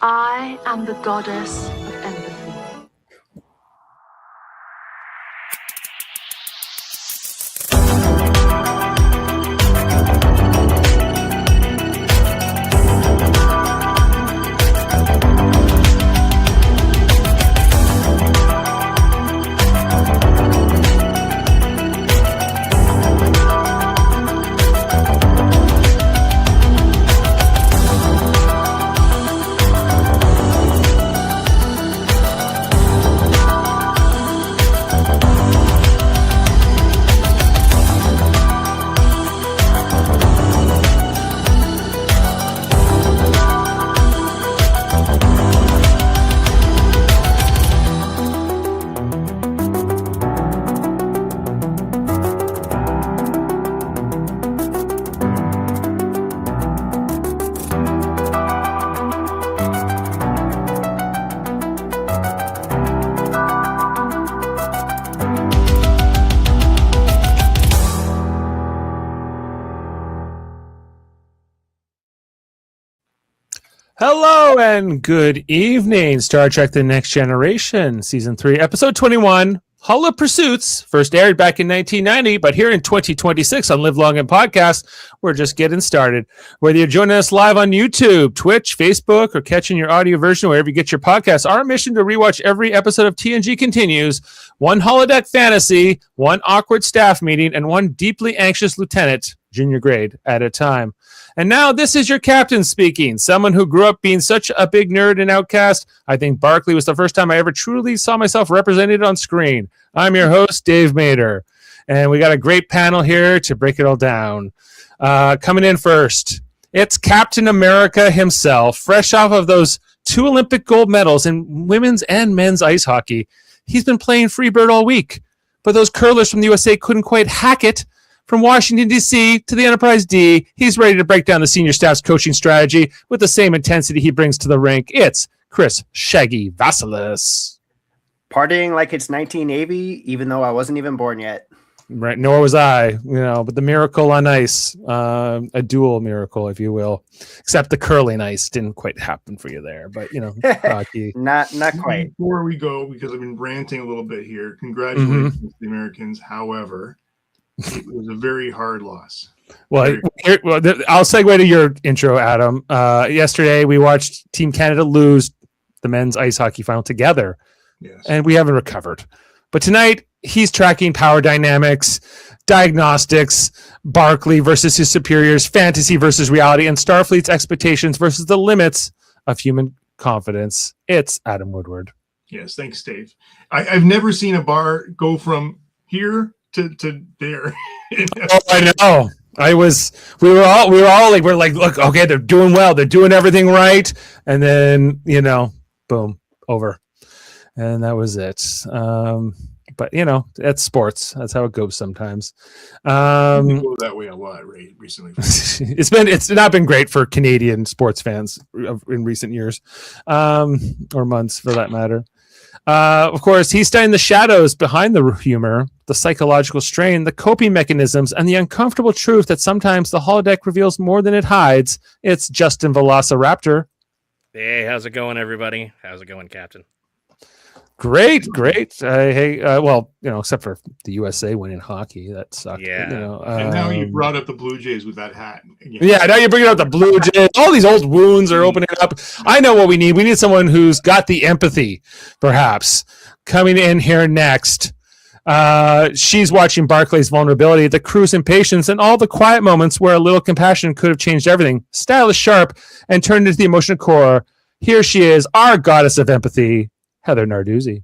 I am the goddess of empathy. Hello and good evening. Star Trek The Next Generation, Season 3, Episode 21, Holo Pursuits, first aired back in 1990, but here in 2026 on Live Long and Podcast, we're just getting started. Whether you're joining us live on YouTube, Twitch, Facebook, or catching your audio version wherever you get your podcasts, our mission to rewatch every episode of TNG continues. One holodeck fantasy, one awkward staff meeting, and one deeply anxious lieutenant, junior grade, at a time. And now this is your captain speaking, someone who grew up being such a big nerd and outcast. I think Barclay was the first time I ever truly saw myself represented on screen. I'm your host, Dave Mader, and we got a great panel here to break it all down. Coming in first, it's Captain America himself, fresh off of those 2 Olympic gold medals in women's and men's ice hockey. He's been playing Freebird all week, but those curlers from the USA couldn't quite hack it. From Washington, D.C. to the Enterprise D, he's ready to break down the senior staff's coaching strategy with the same intensity he brings to the rink. It's Chris Shaggy Vasilas. Partying like it's 1980, even though I wasn't even born yet. Right, nor was I, but the miracle on ice, a dual miracle, if you will, except the curling ice didn't quite happen for you there, but, hockey. Not quite. Before we go, because I've been ranting a little bit here, congratulations to the Americans. However, it was a very hard loss. Well, I'll segue to your intro, Adam. Yesterday, we watched Team Canada lose the men's ice hockey final together, yes, and we haven't recovered. But tonight, he's tracking power dynamics, diagnostics, Barclay versus his superiors, fantasy versus reality, and Starfleet's expectations versus the limits of human confidence. It's Adam Woodward. Yes, thanks, Dave. I've never seen a bar go from here to there. Oh, I know. We were all like, look, okay, they're doing well, they're doing everything right, and then boom, over, and that was it. But that's sports. That's how it goes sometimes. Go that way a lot, right? Recently, it's not been great for Canadian sports fans in recent years, or months for that matter. Of course, he's studying the shadows behind the humor, the psychological strain, the coping mechanisms, and the uncomfortable truth that sometimes the holodeck reveals more than it hides. It's Justin Velociraptor. Hey, how's it going, everybody? How's it going, Captain? Great. Except for the USA winning hockey, that sucked. Yeah. And now you brought up the Blue Jays with that hat. Yeah, now you're bringing up the Blue Jays. All these old wounds are opening up. I know what we need. We need someone who's got the empathy, perhaps. Coming in here next, she's watching Barclay's vulnerability, the crew's impatience, and all the quiet moments where a little compassion could have changed everything. Stylish, sharp, and turned into the emotional core. Here she is, our goddess of empathy, Heather Narduzzi.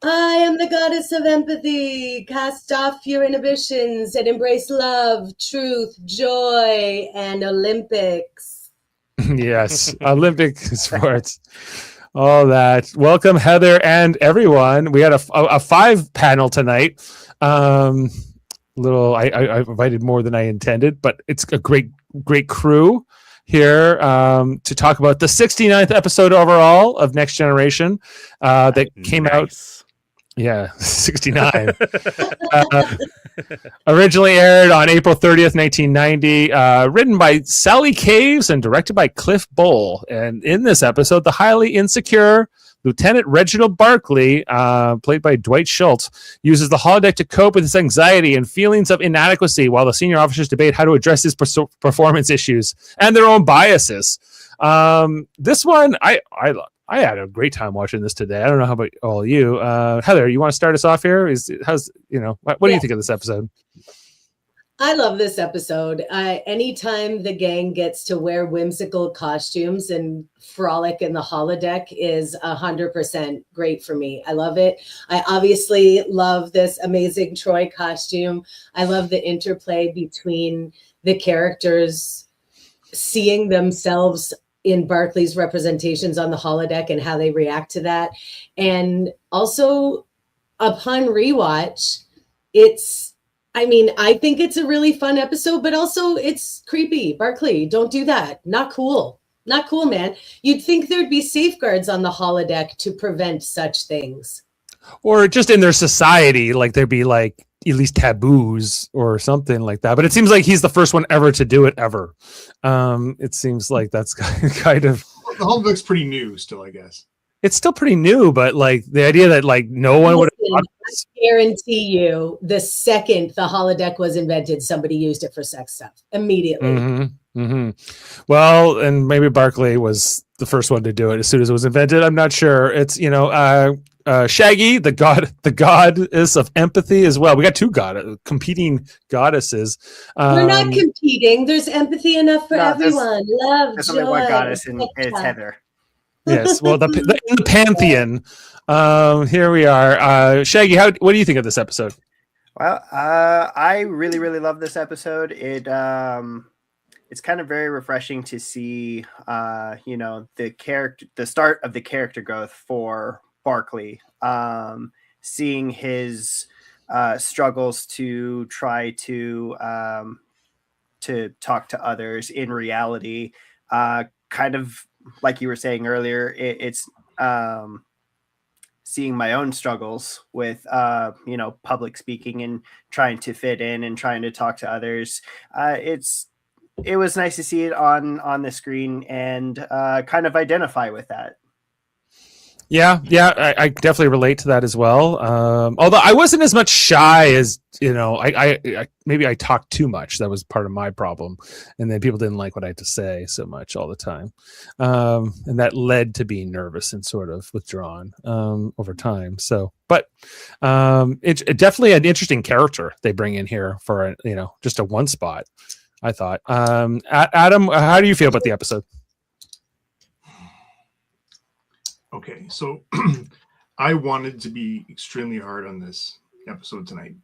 I am the goddess of empathy. Cast off your inhibitions and embrace love, truth, joy, and Olympics. Yes, Olympic sports. All that. Welcome, Heather and everyone. We had a 5-panel tonight. I invited more than I intended, but it's a great crew here to talk about the 69th episode overall of Next Generation that came out Yeah, 69. Originally aired on April 30th, 1990. Written by Sally Caves and directed by Cliff Bowl. And in this episode, the highly insecure Lieutenant Reginald Barclay, played by Dwight Schultz, uses the holodeck to cope with his anxiety and feelings of inadequacy while the senior officers debate how to address his performance issues and their own biases. This one, I had a great time watching this today. I don't know how about all of you. Heather, you want to start us off here? What do you think of this episode? I love this episode. Anytime the gang gets to wear whimsical costumes and frolic in the holodeck is 100% great for me. I love it. I obviously love this amazing Troy costume. I love the interplay between the characters seeing themselves in Barclay's representations on the holodeck and how they react to that. And also, upon rewatch, I think it's a really fun episode, but also it's creepy. Barclay, don't do that. Not cool. Not cool, man. You'd think there'd be safeguards on the holodeck to prevent such things. Or just in their society, like there'd be like at least taboos or something like that. But it seems like he's the first one ever to do it ever. It seems like that's kind of... The holodeck's pretty new still, I guess. It's still pretty new, but like the idea that like no one would have... I guarantee you the second the holodeck was invented, somebody used it for sex stuff immediately. Mm-hmm, mm-hmm. Well, and maybe Barclay was the first one to do it as soon as it was invented. I'm not sure. It's, Shaggy, the goddess of empathy as well. We got two competing goddesses. We're not competing. There's empathy enough for everyone. Love, there's joy. only one goddess, and it's Heather. Yes, well, in the pantheon. Here we are. Shaggy, what do you think of this episode? Well, I really, really love this episode. It's kind of very refreshing to see, the start of the character growth for Barclay, seeing his struggles to try to talk to others in reality, kind of like you were saying earlier, it's seeing my own struggles with, public speaking and trying to fit in and trying to talk to others. It was nice to see it on the screen and kind of identify with that. Yeah, I definitely relate to that as well. Although I wasn't as much shy as, I maybe I talked too much. That was part of my problem. And then people didn't like what I had to say so much all the time. And that led to being nervous and sort of withdrawn over time. So, but it's definitely an interesting character they bring in here for, just a one spot, I thought. Adam, how do you feel about the episode? Okay, so I wanted to be extremely hard on this episode tonight.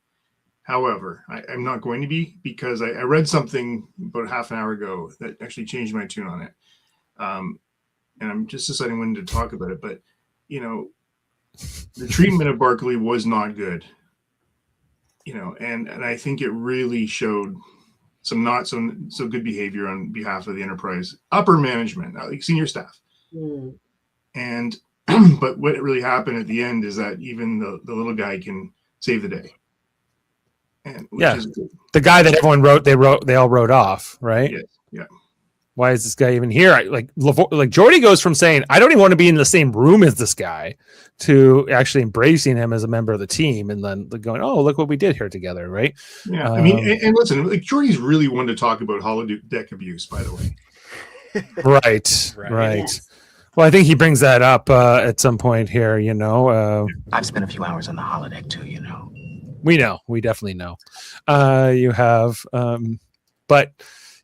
However, I'm not going to be, because I read something about half an hour ago that actually changed my tune on it. And I'm just deciding when to talk about it. But, the treatment of Barclay was not good. And I think it really showed some not so good behavior on behalf of the Enterprise upper management, like senior staff. Mm. And but what really happened at the end is that even the little guy can save the day. And the guy that everyone they all wrote off, right? Yes, yeah. Why is this guy even here? Like Geordi goes from saying I don't even want to be in the same room as this guy to actually embracing him as a member of the team, and then going, oh, look what we did here together, right? Yeah, and listen, like Geordi's really one to talk about holodeck abuse, by the way. Right. Yes. Well, I think he brings that up at some point here, I've spent a few hours on the holodeck too, We definitely know. You have. But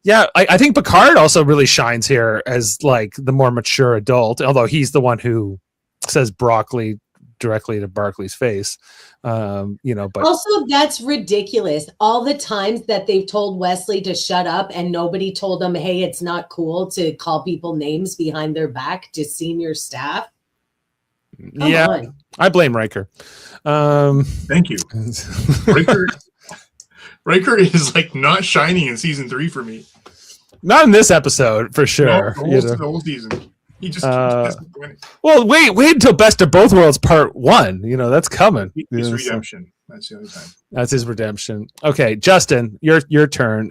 yeah, I think Picard also really shines here as like the more mature adult, although he's the one who says broccoli directly to Barclay's face. But also that's ridiculous. All the times that they've told Wesley to shut up and nobody told them, hey, it's not cool to call people names behind their back to senior staff. Come on. I blame Riker. Thank you. Riker is like not shining in season 3 for me. Not in this episode, for sure. The whole season. He just keeps disappointing. Well, wait until Best of Both Worlds Part 1. You know, that's coming. His redemption. That's the only time. That's his redemption. Okay, Justin, your turn.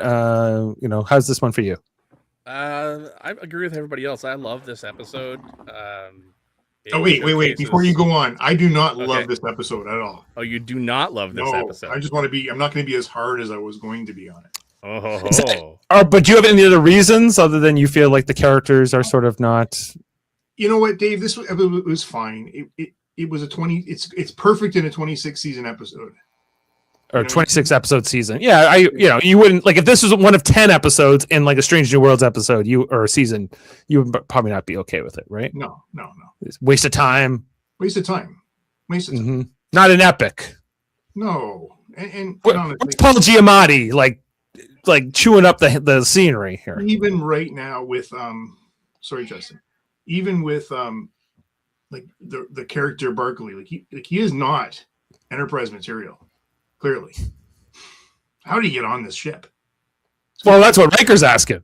You know, how's this one for you? I agree with everybody else. I love this episode. Wait. Before you go on, I do not love this episode at all. Oh, you do not love this episode? I just want to be, I'm not going to be as hard as I was going to be on it. But do you have any other reasons other than you feel like the characters are sort of not? You know what, Dave? This was fine. It was it's perfect in a 26 season episode. Or 26 episode season. Yeah, you wouldn't like if this was one of 10 episodes in like a Strange New Worlds episode, or a season, you would probably not be okay with it, right? No. It's waste of time. Mm-hmm. Not an epic. No. And what's Paul Giamatti like chewing up the scenery here? Even right now with sorry, Justin. Even with like the character Barclay, he is not Enterprise material. Clearly. How do you get on this ship? Well, that's what Riker's asking.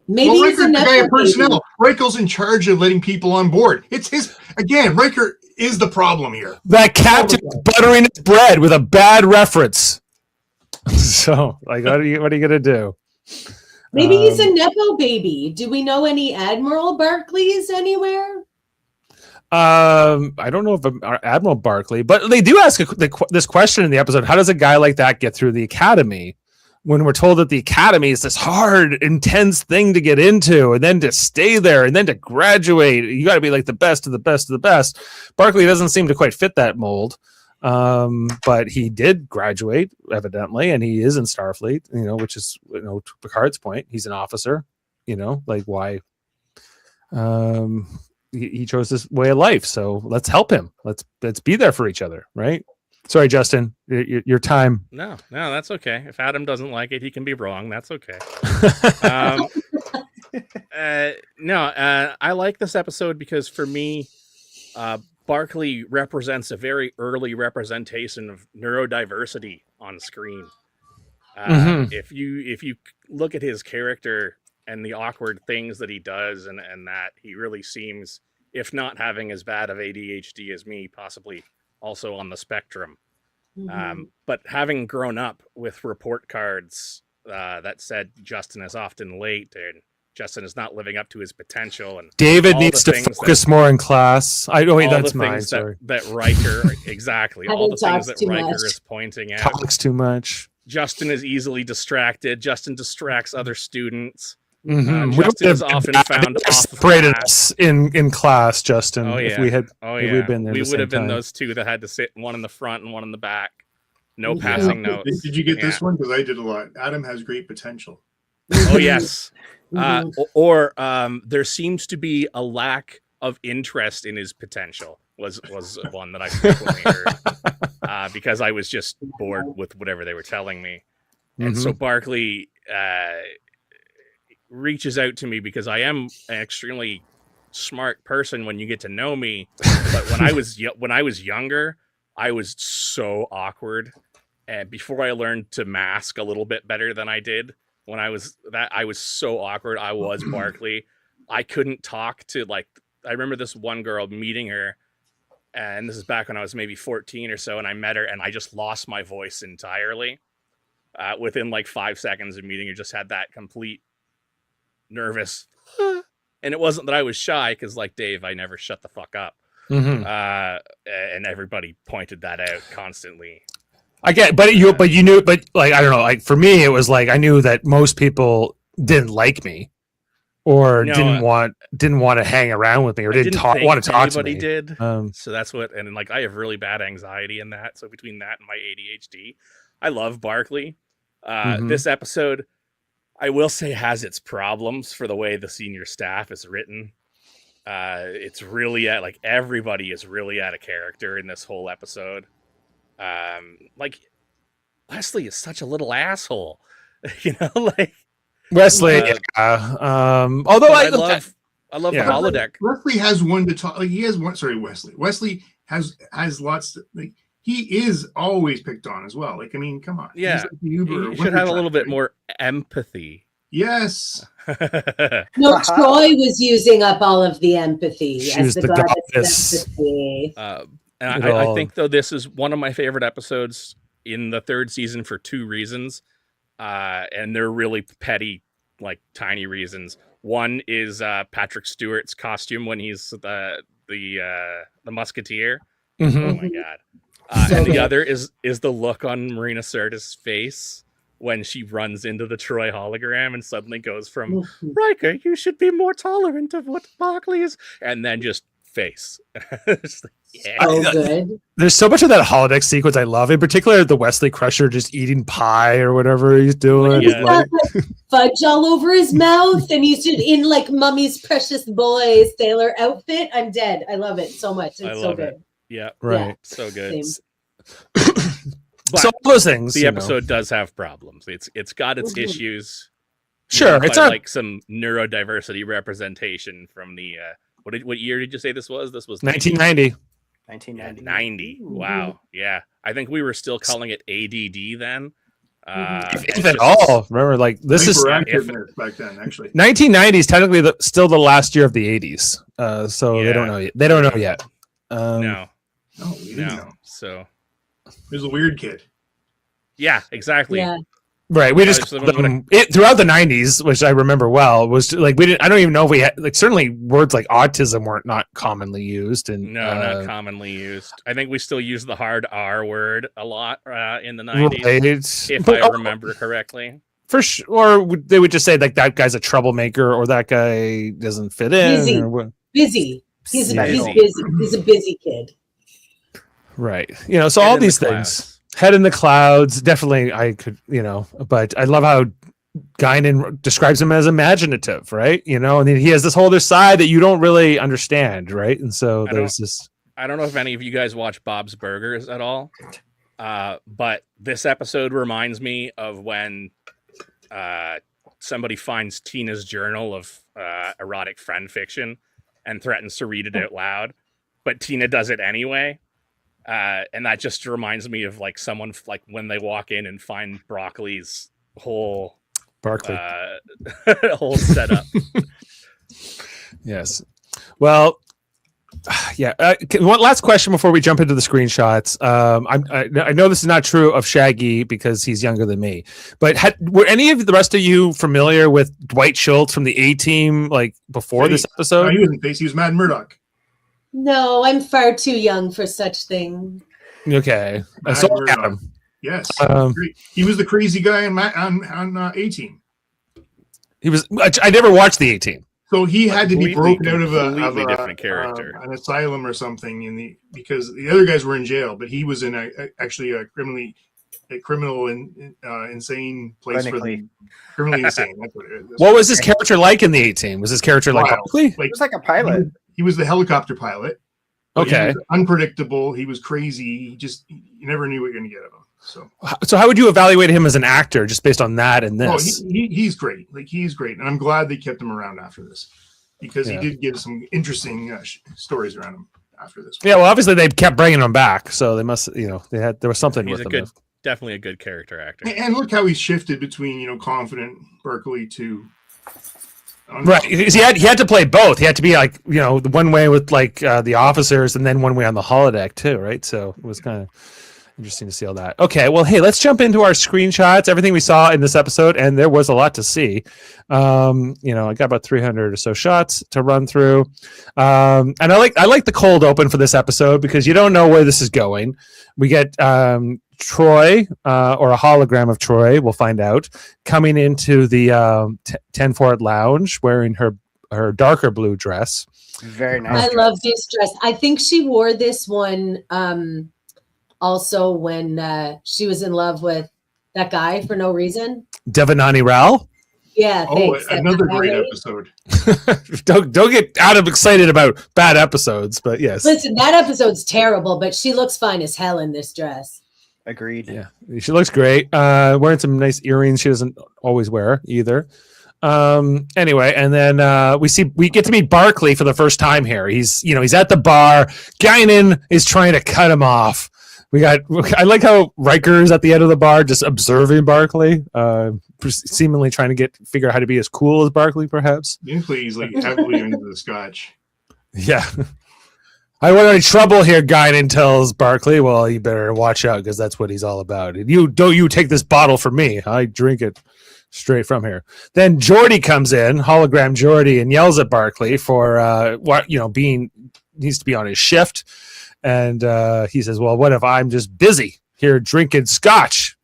Maybe he's the guy of personnel. Riker's in charge of letting people on board. It's his again. Riker is the problem here. That captain buttering his bread with a bad reference. So, like, what are you gonna do? Maybe he's a Nepo baby. Do we know any Admiral Barclays anywhere? I don't know if Admiral Barclay, but they do ask this question in the episode: how does a guy like that get through the academy? When we're told that the academy is this hard, intense thing to get into, and then to stay there, and then to graduate, you got to be like the best of the best of the best. Barclay doesn't seem to quite fit that mold, but he did graduate evidently, and he is in Starfleet. You know, which is to Picard's point, he's an officer. You know, like why? He chose this way of life, so let's help him. Let's be there for each other, right? Sorry, Justin, your time. No, that's okay. If Adam doesn't like it, he can be wrong. That's okay. I like this episode because for me, Barclay represents a very early representation of neurodiversity on screen. If you look at his character and the awkward things that he does, and that he really seems, if not having as bad of ADHD as me, possibly also on the spectrum. But having grown up with report cards that said Justin is often late and Justin is not living up to his potential, and David needs to focus more in class. That's mine. Sorry. That Riker exactly all the things that Riker is pointing at. Talks too much. Justin is easily distracted. Justin distracts other students. Mm-hmm. Justin is often found separated us in class, Justin. Oh, yeah. If we had been there, we would have been those two that had to sit, one in the front and one in the back. No passing notes. Did you get this one? Because I did a lot. Adam has great potential. Oh yes. Or there seems to be a lack of interest in his potential. Was one that I frequently heard because I was just bored with whatever they were telling me, and so Barclay reaches out to me because I am an extremely smart person when you get to know me. But when I was younger, I was so awkward, and before I learned to mask a little bit better than I did, I was so awkward. I was Barclay. I couldn't talk to I remember this one girl, meeting her, and this is back when I was maybe 14 or so, and I met her and I just lost my voice entirely. Within 5 seconds of meeting her, just had that complete nervous, and it wasn't that I was shy, because like Dave, I never shut the fuck up. And everybody pointed that out constantly. I get, but you knew, but I don't know, for me it was I knew that most people didn't like me, or didn't want to hang around with me, or didn't want to talk to me. Did so that's what, and I have really bad anxiety in that. So between that and my ADHD, I love Barclay. This episode, I will say, has its problems for the way the senior staff is written. It's really everybody is really out of character in this whole episode. Wesley is such a little asshole, Wesley. Although I love the holodeck. Wesley has one to talk. He has one. Sorry, Wesley. Wesley has lots. He is always picked on as well. Come on. Yeah, you should have a little bit more empathy. Yes. No, Troy was using up all of the empathy She as was the the goddess goddess. of empathy. And I think, though, this is one of my favorite episodes in the third season for two reasons. And they're really petty, like tiny reasons. One is Patrick Stewart's costume when he's the musketeer. Mhm. Oh my god! And the other is the look on Marina Sirtis' face when she runs into the Troy hologram and suddenly goes from Riker, you should be more tolerant of what Barclay is, and then just face. It's like, yeah. So good. There's so much of that holodeck sequence I love, in particular the Wesley Crusher just eating pie or whatever he's doing. Yeah. Like, Fudge all over his mouth, and he's just in like Mummy's Precious Boy sailor outfit. I'm dead. I love it so much. It's so good. Yeah, right. Yeah. So good. Same. But so all those things. the you episode does have problems. It's got its issues. Sure, It's it's not like some neurodiversity representation from the what year did you say this was? This was 1990. 1990. 90. Wow. Yeah. I think we were still calling it ADD then. If at all. Remember, like this is back then, actually. 1990 is technically still the last year of the 80s. So Yeah. they don't know yet. They don't know yet. No. No, we didn't know. So He was a weird kid. yeah, exactly. Yeah. Right, we just So called them, throughout the 90s, which I remember well, was like we didn't. I don't even know if we had like certainly words like autism weren't not commonly used, and No, not commonly used. I think we still use the hard R word a lot in the 90s, right. if But, I remember correctly. for sure, or they would just say like that guy's a troublemaker, or that guy doesn't fit in. Busy. Or what. Busy. He's Busy. busy. He's a busy kid. Right, so Head all in the these clouds. things, head in the clouds. Definitely, I could, but I love how Guinan describes him as imaginative, right? And then he has this whole other side that you don't really understand, right? And so there's this. I don't know if any of you guys watch Bob's Burgers at all, but this episode reminds me of when somebody finds Tina's journal of erotic friend fiction and threatens to read it out loud, but Tina does it anyway. And that just reminds me of like someone like when they walk in and find Broccoli's whole Barclay. whole setup. Yes. Well, yeah. One last question before we jump into the screenshots. I know this is not true of Shaggy because he's younger than me, but were any of the rest of you familiar with Dwight Schultz from the A-Team like before this episode? No, he wasn't Face. He was Mad Murdoch. No, I'm far too young for such thing. Okay. Mad So Murdoch. Adam. Yes. Um, He was the crazy guy on A-Team. He was. I never watched the A-Team. So he had to be broken out of completely different character. an asylum or something because the other guys were in jail, but he was in actually a criminal and insane place for the criminally insane. That's what it is. What was his character like in the A-Team? Was his character like Wild. Barclay? It was like a pilot. He was the helicopter pilot. But Okay. he was unpredictable. He was crazy. You never knew what you're going to get of him. So how would you evaluate him as an actor just based on that and this? He's great. Like he's great, and I'm glad they kept him around after this because Yeah. he did give some interesting stories around him after this. Yeah, well, obviously they kept bringing him back, so they must, there was something He's with him. definitely a good character actor. And look how he's shifted between confident Barclay to Right, because he had to play both. He had to be like the one way with like the officers, and then one way on the holodeck too, right? So it was kind of interesting to see all that. Okay, well, hey, let's jump into our screenshots. Everything we saw in this episode, and there was a lot to see. I got about 300 or so shots to run through, and I like the cold open for this episode because you don't know where this is going. We get Troy or a hologram of Troy, we'll find out, coming into the 10 Fort Lounge wearing her darker blue dress. Very nice. I love this dress. I think she wore this one also when she was in love with that guy for no reason. Devanani Rao. Yeah, thanks. Another great episode. don't get out of excited about bad episodes, but yes. Listen, that episode's terrible, but she looks fine as hell in this dress. Agreed. Yeah, she looks great. Wearing some nice earrings she doesn't always wear either. Anyway, and then we get to meet Barclay for the first time here. He's at the bar. Guinan is trying to cut him off. I like how Riker's at the end of the bar just observing Barclay, seemingly trying to figure out how to be as cool as Barclay, perhaps. He's like heavily into the scotch. Yeah. I want any trouble here, Guinan tells Barclay. Well, you better watch out because that's what he's all about. And you take this bottle from me. I drink it straight from here. Then Geordi comes in, hologram Geordi, and yells at Barclay for needs to be on his shift. And he says, well, what if I'm just busy here drinking scotch?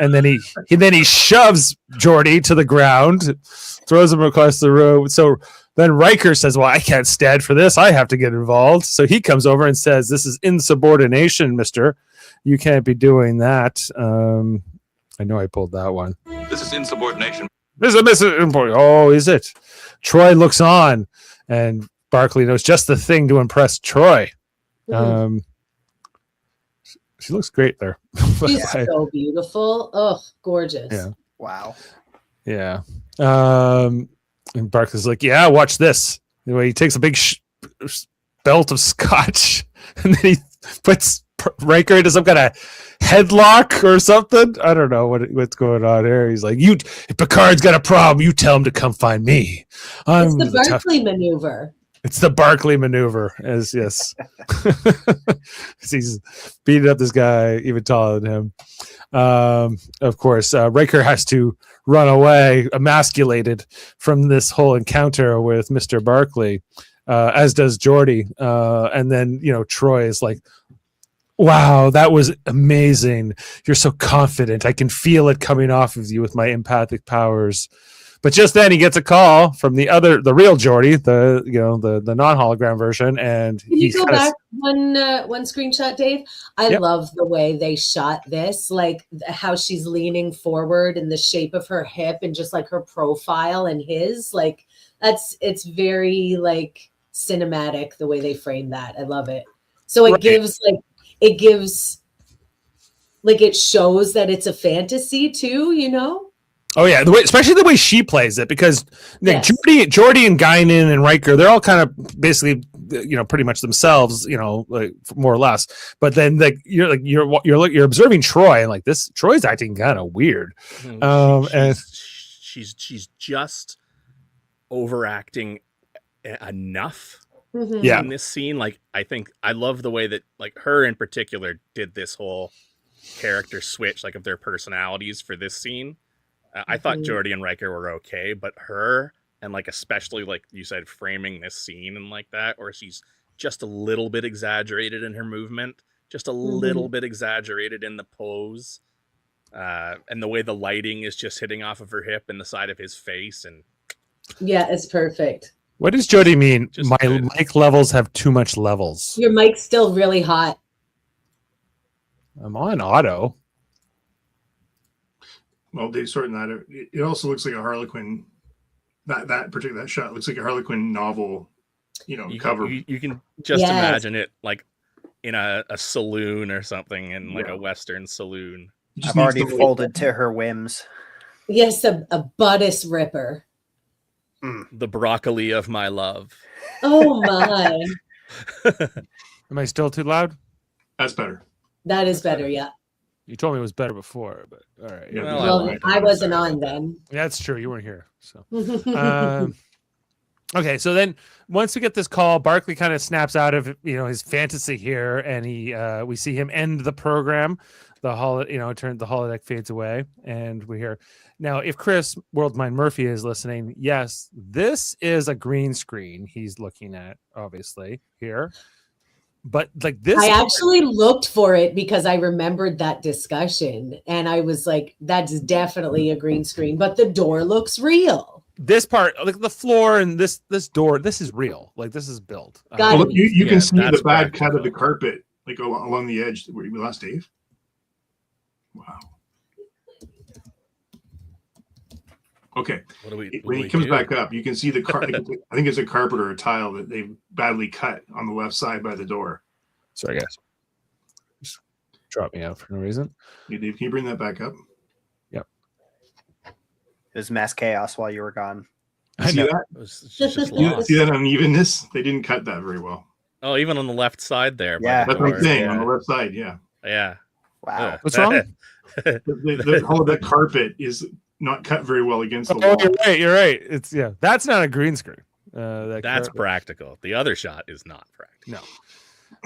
And then he shoves Geordi to the ground, throws him across the room. So then Riker says, well, I can't stand for this. I have to get involved. So he comes over and says, this is insubordination, mister. You can't be doing that. I know I pulled that one. This is insubordination. This is oh, is it? Troy looks on, and Barclay knows just the thing to impress Troy. She looks great there. She's so beautiful. Oh, gorgeous. Yeah. Wow. Yeah. And Barclay's like, yeah, watch this. Anyway, he takes a big belt of scotch, and then he puts Riker into some kind of headlock or something. I don't know what's going on here. He's like, if Picard's got a problem, you tell him to come find me. It's the Barclay maneuver. It's the Barclay maneuver, yes. He's beating up this guy even taller than him. Of course, Riker has to run away, emasculated from this whole encounter with Mr. Barclay, as does Geordi. And then, Troy is like, wow, that was amazing. You're so confident. I can feel it coming off of you with my empathic powers. But just then he gets a call from the real Geordi, the non-hologram version, and can you go back one screenshot, Dave? I love the way they shot this, like how she's leaning forward and the shape of her hip and just like her profile and his, like it's very like cinematic the way they frame that. I love it. So it gives it shows that it's a fantasy too, Oh yeah, especially the way she plays it, because Geordi and Guinan and Riker, they're all kind of basically, pretty much themselves, like more or less. But then you're observing Troy, and like this, Troy's acting kind of weird. And she's just overacting enough. In this scene. Like, I think I love the way that like her in particular did this whole character switch, like of their personalities for this scene. I thought Geordi and Riker were okay, but her, and like especially like you said, framing this scene and like that, or she's just a little bit exaggerated in her movement, just a little bit exaggerated in the pose, and the way the lighting is just hitting off of her hip and the side of his face, and yeah, it's perfect. What does Geordi mean? My mic levels have too much levels. Your mic's still really hot. I'm on auto. Well, they sorting that out. It also looks like a Harlequin. That shot looks like a Harlequin novel, cover. You can just imagine it like in a saloon or something, in like a Western saloon. I've already folded to her whims. Yes, a bodice ripper. The broccoli of my love. Oh my! Am I still too loud? That's better. That is better. Yeah. You told me it was better before, but all right. Yeah, well, I wasn't on then. Yeah, that's true. You weren't here. So, okay. So then, once we get this call, Barclay kind of snaps out of his fantasy here, and we see him end the program. The holodeck fades away, and we hear now. If Chris Worldmind Murphy is listening, yes, this is a green screen he's looking at, obviously here. But like this, I actually looked for it because I remembered that discussion, and I was like, "That's definitely a green screen." But the door looks real. This part, like the floor and this door, this is real. Like this is built. You can see the bad cut of the carpet, like along the edge where we lost Dave. Wow. Okay. When he comes back up, you can see the I think it's a carpet or a tile that they badly cut on the left side by the door. Sorry, guys. Just drop me out for no reason. Hey, Dave, can you bring that back up? Yep. It was mass chaos while you were gone. I know. See that unevenness? They didn't cut that very well. Oh, even on the left side there. Yeah. That's what I'm saying. On the left side, yeah. Yeah. Wow. What's wrong? The holodeck carpet is not cut very well against the Oh, wall. you're right. It's that's not a green screen. That's carpet. practical. The other shot is not practical. No.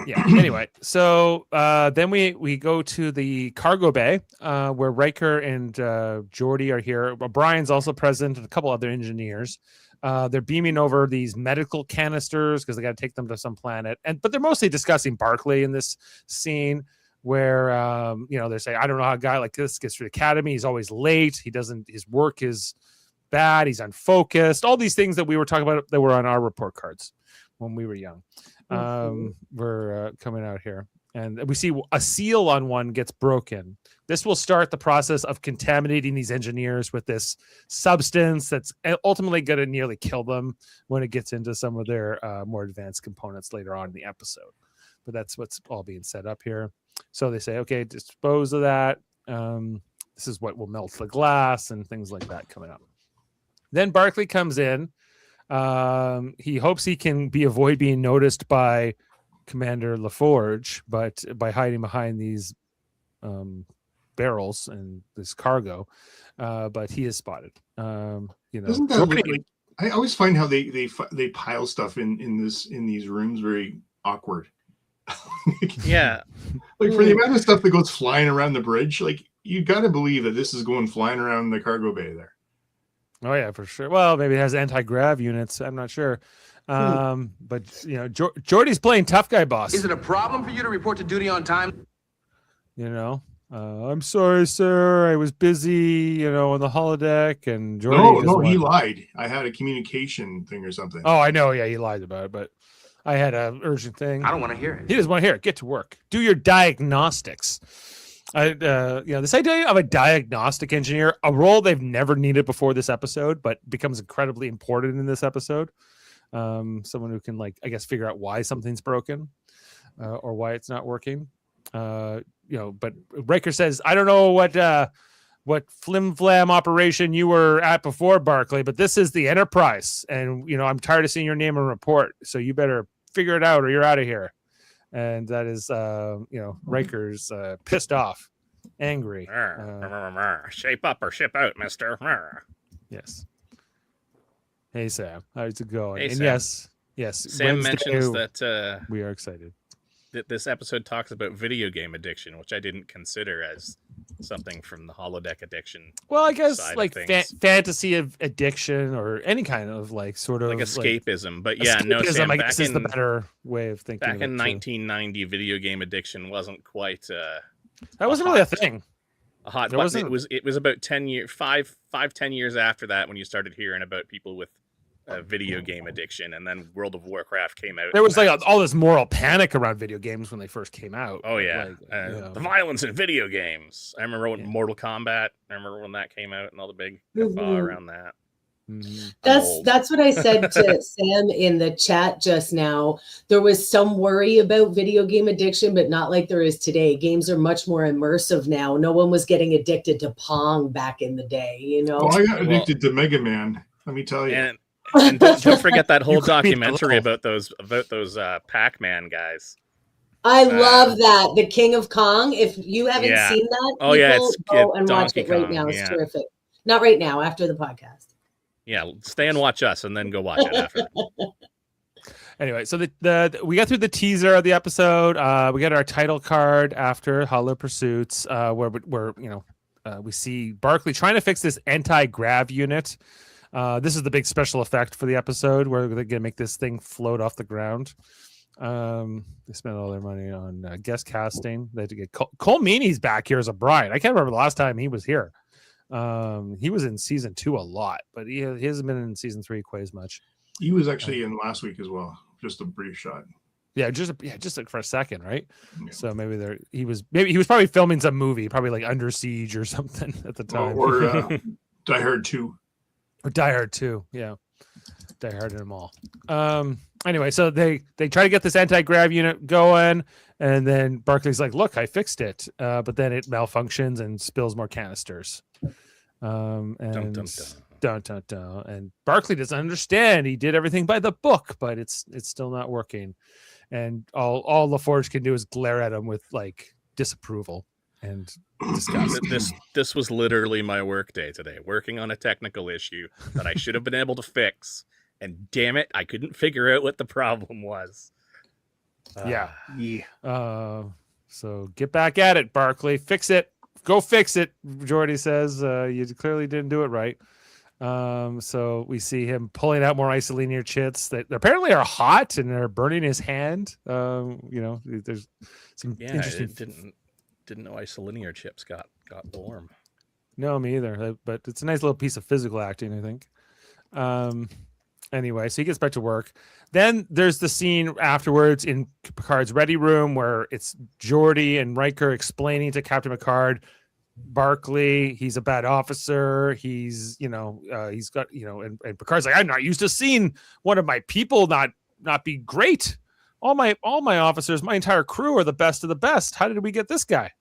Yeah. Anyway, so then we go to the cargo bay where Riker and Geordi are here. Brian's also present, and a couple other engineers. They're beaming over these medical canisters because they got to take them to some planet, but they're mostly discussing Barclay in this scene where they're saying, I don't know how a guy like this gets through the academy. He's always late. His work is bad. He's unfocused. All these things that we were talking about that were on our report cards when we were young. We're coming out here, and we see a seal on one gets broken. This will start the process of contaminating these engineers with this substance that's ultimately going to nearly kill them when it gets into some of their more advanced components later on in the episode. But that's what's all being set up here. So they say, okay, dispose of that. This is what will melt the glass and things like that coming up. Then Barclay comes in. He hopes he can avoid being noticed by Commander LaForge, but by hiding behind these barrels and this cargo, but he is spotted. Doesn't that look like, I always find how they pile stuff in these rooms very awkward. Yeah, like for the amount of stuff that goes flying around the bridge, like you got to believe that this is going flying around the cargo bay there. Oh yeah, for sure. Well, maybe it has anti-grav units. I'm not sure. But Geordi's playing tough guy boss. Is it a problem for you to report to duty on time? I'm sorry, sir. I was busy, on the holodeck, and Geordi. No, he lied. I had a communication thing or something. Oh, I know. Yeah, he lied about it, but I had an urgent thing. I don't want to hear it. He doesn't want to hear it. Get to work. Do your diagnostics. This idea of a diagnostic engineer, a role they've never needed before this episode, but becomes incredibly important in this episode. Someone who can, figure out why something's broken or why it's not working. But Riker says, I don't know what flim flam operation you were at before, Barclay, but this is the Enterprise, and I'm tired of seeing your name and report, so you better figure it out or you're out of here. And that is Riker's pissed off, angry. Shape up or ship out, mister. Yes. Hey Sam, how's it going? Hey, and Sam. yes, Sam Wednesday, mentions that we are excited. This episode talks about video game addiction, which I didn't consider as something from the holodeck addiction. Well, I guess side like of things. fantasy of addiction or any kind of sort of escapism. But escapism, Sam, I guess is the better way of thinking. Back of it, in too. 1990, video game addiction wasn't quite. That wasn't really a thing. A hot button. It was about 10 years, 10 years after that when you started hearing about people with video game addiction, and then World of Warcraft came out. There was all this moral panic around video games when they first came out. Oh yeah, the violence in video games. I remember when Mortal Kombat. I remember when that came out and all the big around that. Mm-hmm. That's what I said to Sam in the chat just now. There was some worry about video game addiction, but not like there is today. Games are much more immersive now. No one was getting addicted to Pong back in the day, Oh, I got addicted to Mega Man. Let me tell you. And don't forget that whole documentary about those Pac-Man guys. I love that. The King of Kong. If you haven't seen that, go and watch it right now. It's terrific. Not right now, after the podcast. Yeah, stay and watch us, and then go watch it after. Anyway, so we got through the teaser of the episode. We got our title card after Hollow Pursuits, where we see Barclay trying to fix this anti-grav unit. This is the big special effect for the episode where they're gonna make this thing float off the ground. They spent all their money on guest casting. They had to get Cole Meany's back here as a bride. I can't remember the last time he was here. He was in season 2 a lot, but he hasn't been in season 3 quite as much. He was actually in last week as well. Just a brief shot. Yeah, just like for a second, right? Yeah. So maybe he was probably filming some movie, probably like Under Siege or something at the time, or Die Hard 2. Or Die Hard 2, yeah. Die Hard in them all. Anyway, so they try to get this anti-grav unit going, and then Barclay's like, look, I fixed it. But then it malfunctions and spills more canisters. And dun, dun, dun. And Barclay doesn't understand. He did everything by the book, but it's still not working. And all LaForge can do is glare at him with disapproval and disgust. This was literally my work day today, working on a technical issue that I should have been able to fix, and damn it, I couldn't figure out what the problem was. Yeah. Yeah. So get back at it, Barclay. Fix it. Go fix it. Jordy says you clearly didn't do it right. So we see him pulling out more isolinear chits that apparently are hot and are burning his hand. There's some interesting. Didn't know isolinear chips got warm. No, me either. But it's a nice little piece of physical acting, I think. Anyway, so he gets back to work. Then there's the scene afterwards in Picard's ready room where it's Geordi and Riker explaining to Captain Picard, Barclay, he's a bad officer. He's got, and Picard's like, I'm not used to seeing one of my people not be great. All my officers, my entire crew are the best of the best. How did we get this guy?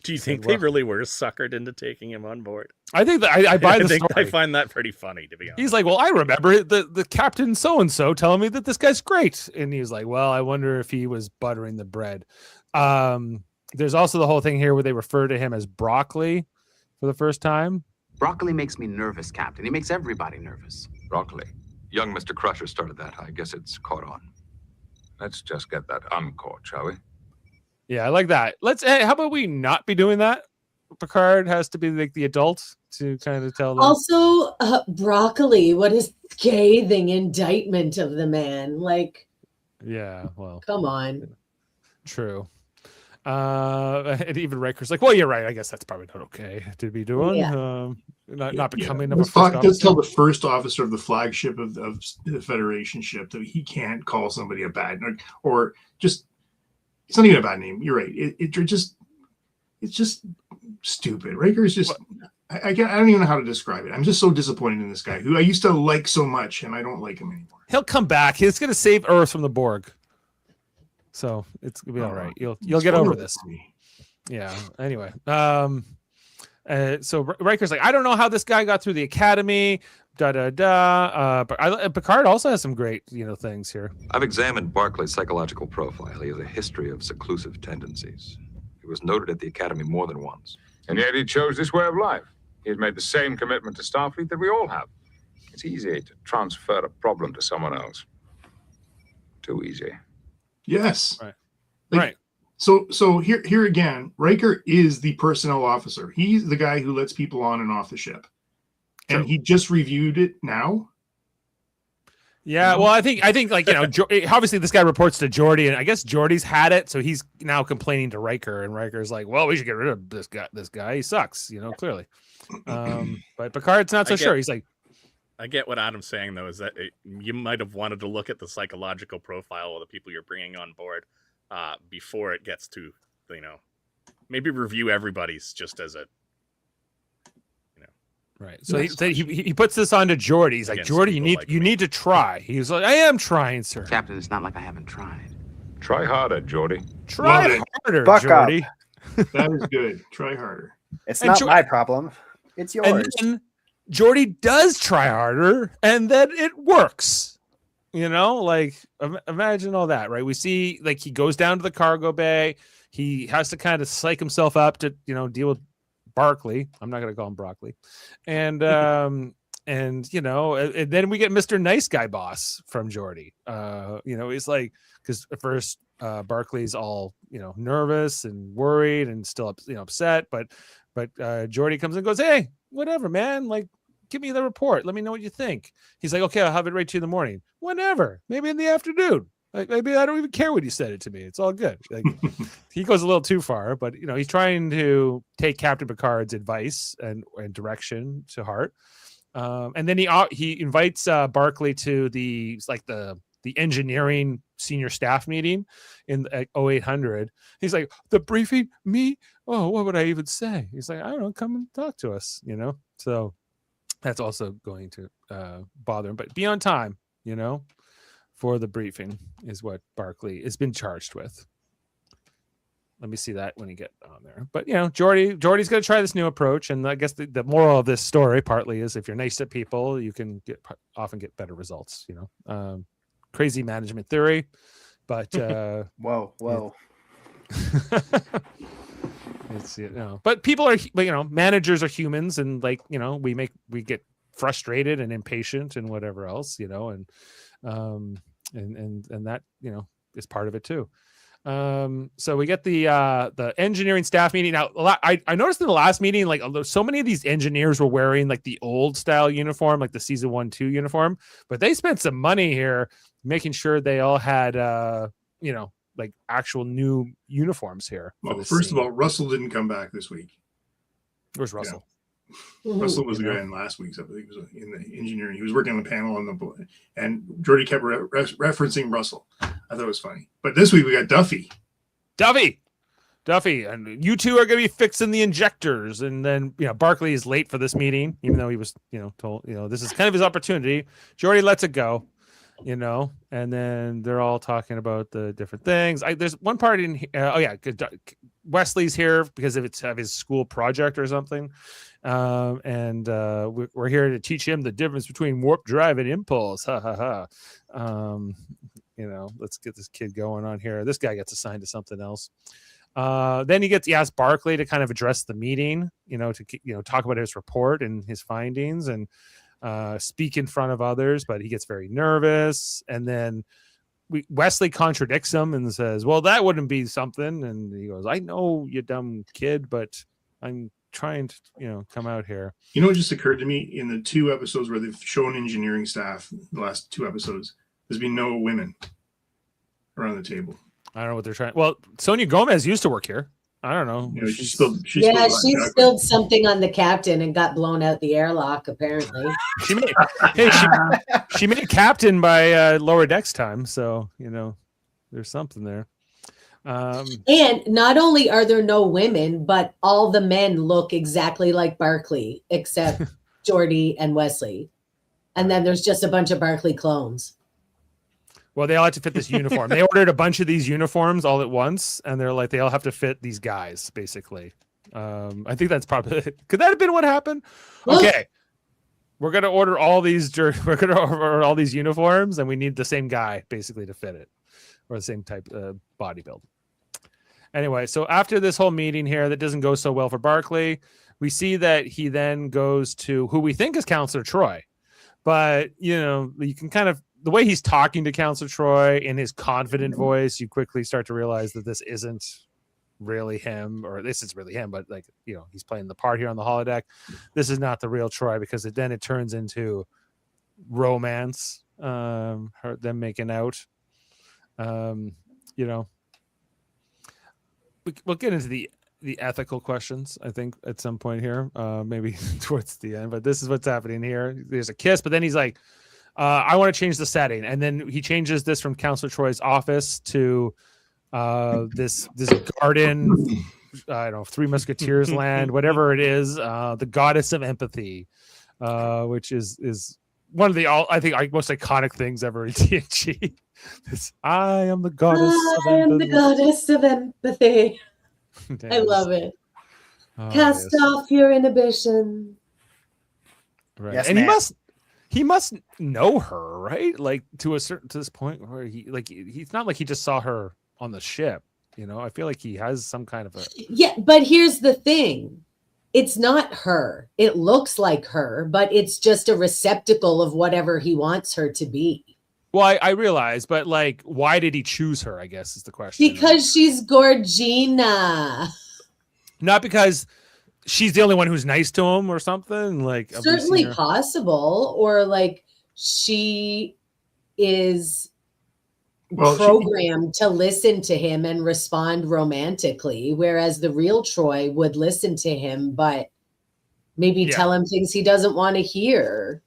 Do you think they really were suckered into taking him on board? I think that I buy the story. I find that pretty funny, to be honest. He's like, well, I remember the captain so-and-so telling me that this guy's great. And he's like, well, I wonder if he was buttering the bread. There's also the whole thing here where they refer to him as Broccoli for the first time. Broccoli makes me nervous, Captain. He makes everybody nervous. Broccoli. Young Mr. Crusher started that. I guess it's caught on. Let's just get that uncaught, shall we? Yeah, I like that. How about we not be doing that? Picard has to be like the adult to kind of tell them. Also, Broccoli, what a scathing indictment of the man. Like, yeah, well, come on. True. And even Riker's like, well, you're right. I guess that's probably not okay to be doing. Yeah. Not becoming a first officer. Let's tell the first officer of the flagship of the Federation ship that he can't call somebody a bad or just. It's not even a bad name. You're right. It's just stupid. Riker is just. I don't even know how to describe it. I'm just so disappointed in this guy who I used to like so much, and I don't like him anymore. He'll come back. He's going to save Earth from the Borg. So it's gonna be all right. You'll get over this. Yeah. Anyway, so Riker's like, I don't know how this guy got through the academy. But Picard also has some great things here. I've examined Barclay's psychological profile. He has a history of seclusive tendencies. He was noted at the academy more than once. And yet he chose this way of life. He has made the same commitment to Starfleet that we all have. It's easy to transfer a problem to someone else. Too easy. Yes. Right. Right. So here again, Riker is the personnel officer. He's the guy who lets people on and off the ship. True. And he just reviewed it now. Yeah, well, I think obviously this guy reports to Geordi, and I guess Geordi's had it, so he's now complaining to Riker, and Riker's like, well, we should get rid of this guy. He sucks, clearly. But Picard's not so sure. He's like, I get what Adam's saying, though, is that you might have wanted to look at the psychological profile of the people you're bringing on board before it gets to, maybe review everybody's just as a, right. So he puts this on to Geordi. He's like, Geordi, you need to try. He's like, I am trying, sir. Captain, it's not like I haven't tried. Try harder, Geordi. Try harder, Buck Geordi. That is good. Try harder. It's not my problem. It's yours. And then Geordi does try harder, and then it works. Imagine all that, right? We see he goes down to the cargo bay. He has to kind of psych himself up to deal with Barclay. I'm not going to call him Broccoli. And then we get Mr. Nice Guy Boss from Geordi. He's like, because at first Barclay's all nervous and worried and still upset, but Geordi comes and goes, hey, whatever, man, give me the report, let me know what you think. He's like, okay, I'll have it right to you in the morning. Whenever, maybe in the afternoon. Maybe I don't even care when you said it to me. It's all good. He goes a little too far, but he's trying to take Captain Picard's advice and direction to heart. And then he invites Barclay to the engineering senior staff meeting at 0800. He's like, the briefing, me? Oh, what would I even say? He's like, I don't know, come and talk to us, So that's also going to bother him. But be on time, for the briefing is what Barclay has been charged with. Let me see that when you get on there. But, Geordi's going to try this new approach. And I guess the moral of this story partly is if you're nice to people, you can often get better results, crazy management theory. But whoa. It's, but people are, managers are humans, and like, we get frustrated and impatient and whatever else, and that, is part of it too. So we get the engineering staff meeting. Now, I noticed in the last meeting, like, so many of these engineers were wearing like the old style uniform, like the season 1-2 uniform, but they spent some money here making sure they all had, like actual new uniforms here. Well, first of all, Russell didn't come back this week. Where's Russell? Russell was the guy in last week's episode. He was in the engineering. He was working on the panel and Jordy kept referencing Russell. I thought it was funny. But this week we got Duffy, and you two are going to be fixing the injectors. And then Barclay is late for this meeting, even though he was told this is kind of his opportunity. Jordy lets it go. And then they're all talking about the different things. There's one part in Wesley's here because of his school project or something. And we're here to teach him the difference between warp drive and impulse. Ha ha ha. Let's get this kid going on here. This guy gets assigned to something else. Then he asks Barclay to kind of address the meeting, to talk about his report and his findings and speak in front of others, but he gets very nervous. And then Wesley contradicts him and says, well, that wouldn't be something. And he goes, I know, you dumb kid, but I'm trying to, come out here. It just occurred to me in the 2 episodes where they've shown engineering staff, the last 2 episodes, there's been no women around the table. I don't know what they're trying. Well, Sonia Gomez used to work here. I don't know. She spilled something on the captain and got blown out the airlock. Apparently, she made captain by lower decks time. So there's something there. And not only are there no women, but all the men look exactly like Barclay except Jordy and Wesley, and then there's just a bunch of Barclay clones. Well, they all had to fit this uniform. They ordered a bunch of these uniforms all at once, and they're like, they all have to fit these guys, basically. I think that's probably could that have been what happened? Okay, we're gonna order all these. We're gonna order all these uniforms, and we need the same guy basically to fit it, or the same type of body build. Anyway, so after this whole meeting here, that doesn't go so well for Barclay. We see that he then goes to who we think is Counselor Troy, but you can kind of. The way he's talking to Counselor Troy in his confident voice, you quickly start to realize that this isn't really him, or this is really him, but like, he's playing the part here on the holodeck. This is not the real Troy, because then it turns into romance, them making out. We'll get into the ethical questions, I think, at some point here, maybe towards the end, but this is what's happening here. There's a kiss, but then he's like, I want to change the setting. And then he changes this from Counselor Troy's office to this garden, I don't know, Three Musketeers land, whatever it is, the goddess of empathy, which is one of the I think most iconic things ever in TNG. I am the goddess of empathy. I am the goddess of empathy. I love it. Cast off your inhibition. Right. Yes, and he must know her, right? Like to this point where he's not like he just saw her on the ship, I feel like he has some kind of a but here's the thing. It's not her. It looks like her, but it's just a receptacle of whatever he wants her to be. Well, I realize, but like, why did he choose her, I guess is the question. Because she's Gorgina. Not because she's the only one who's nice to him or something, like certainly possible, or like she is programmed to listen to him and respond romantically, whereas the real Troy would listen to him, but maybe tell him things he doesn't want to hear.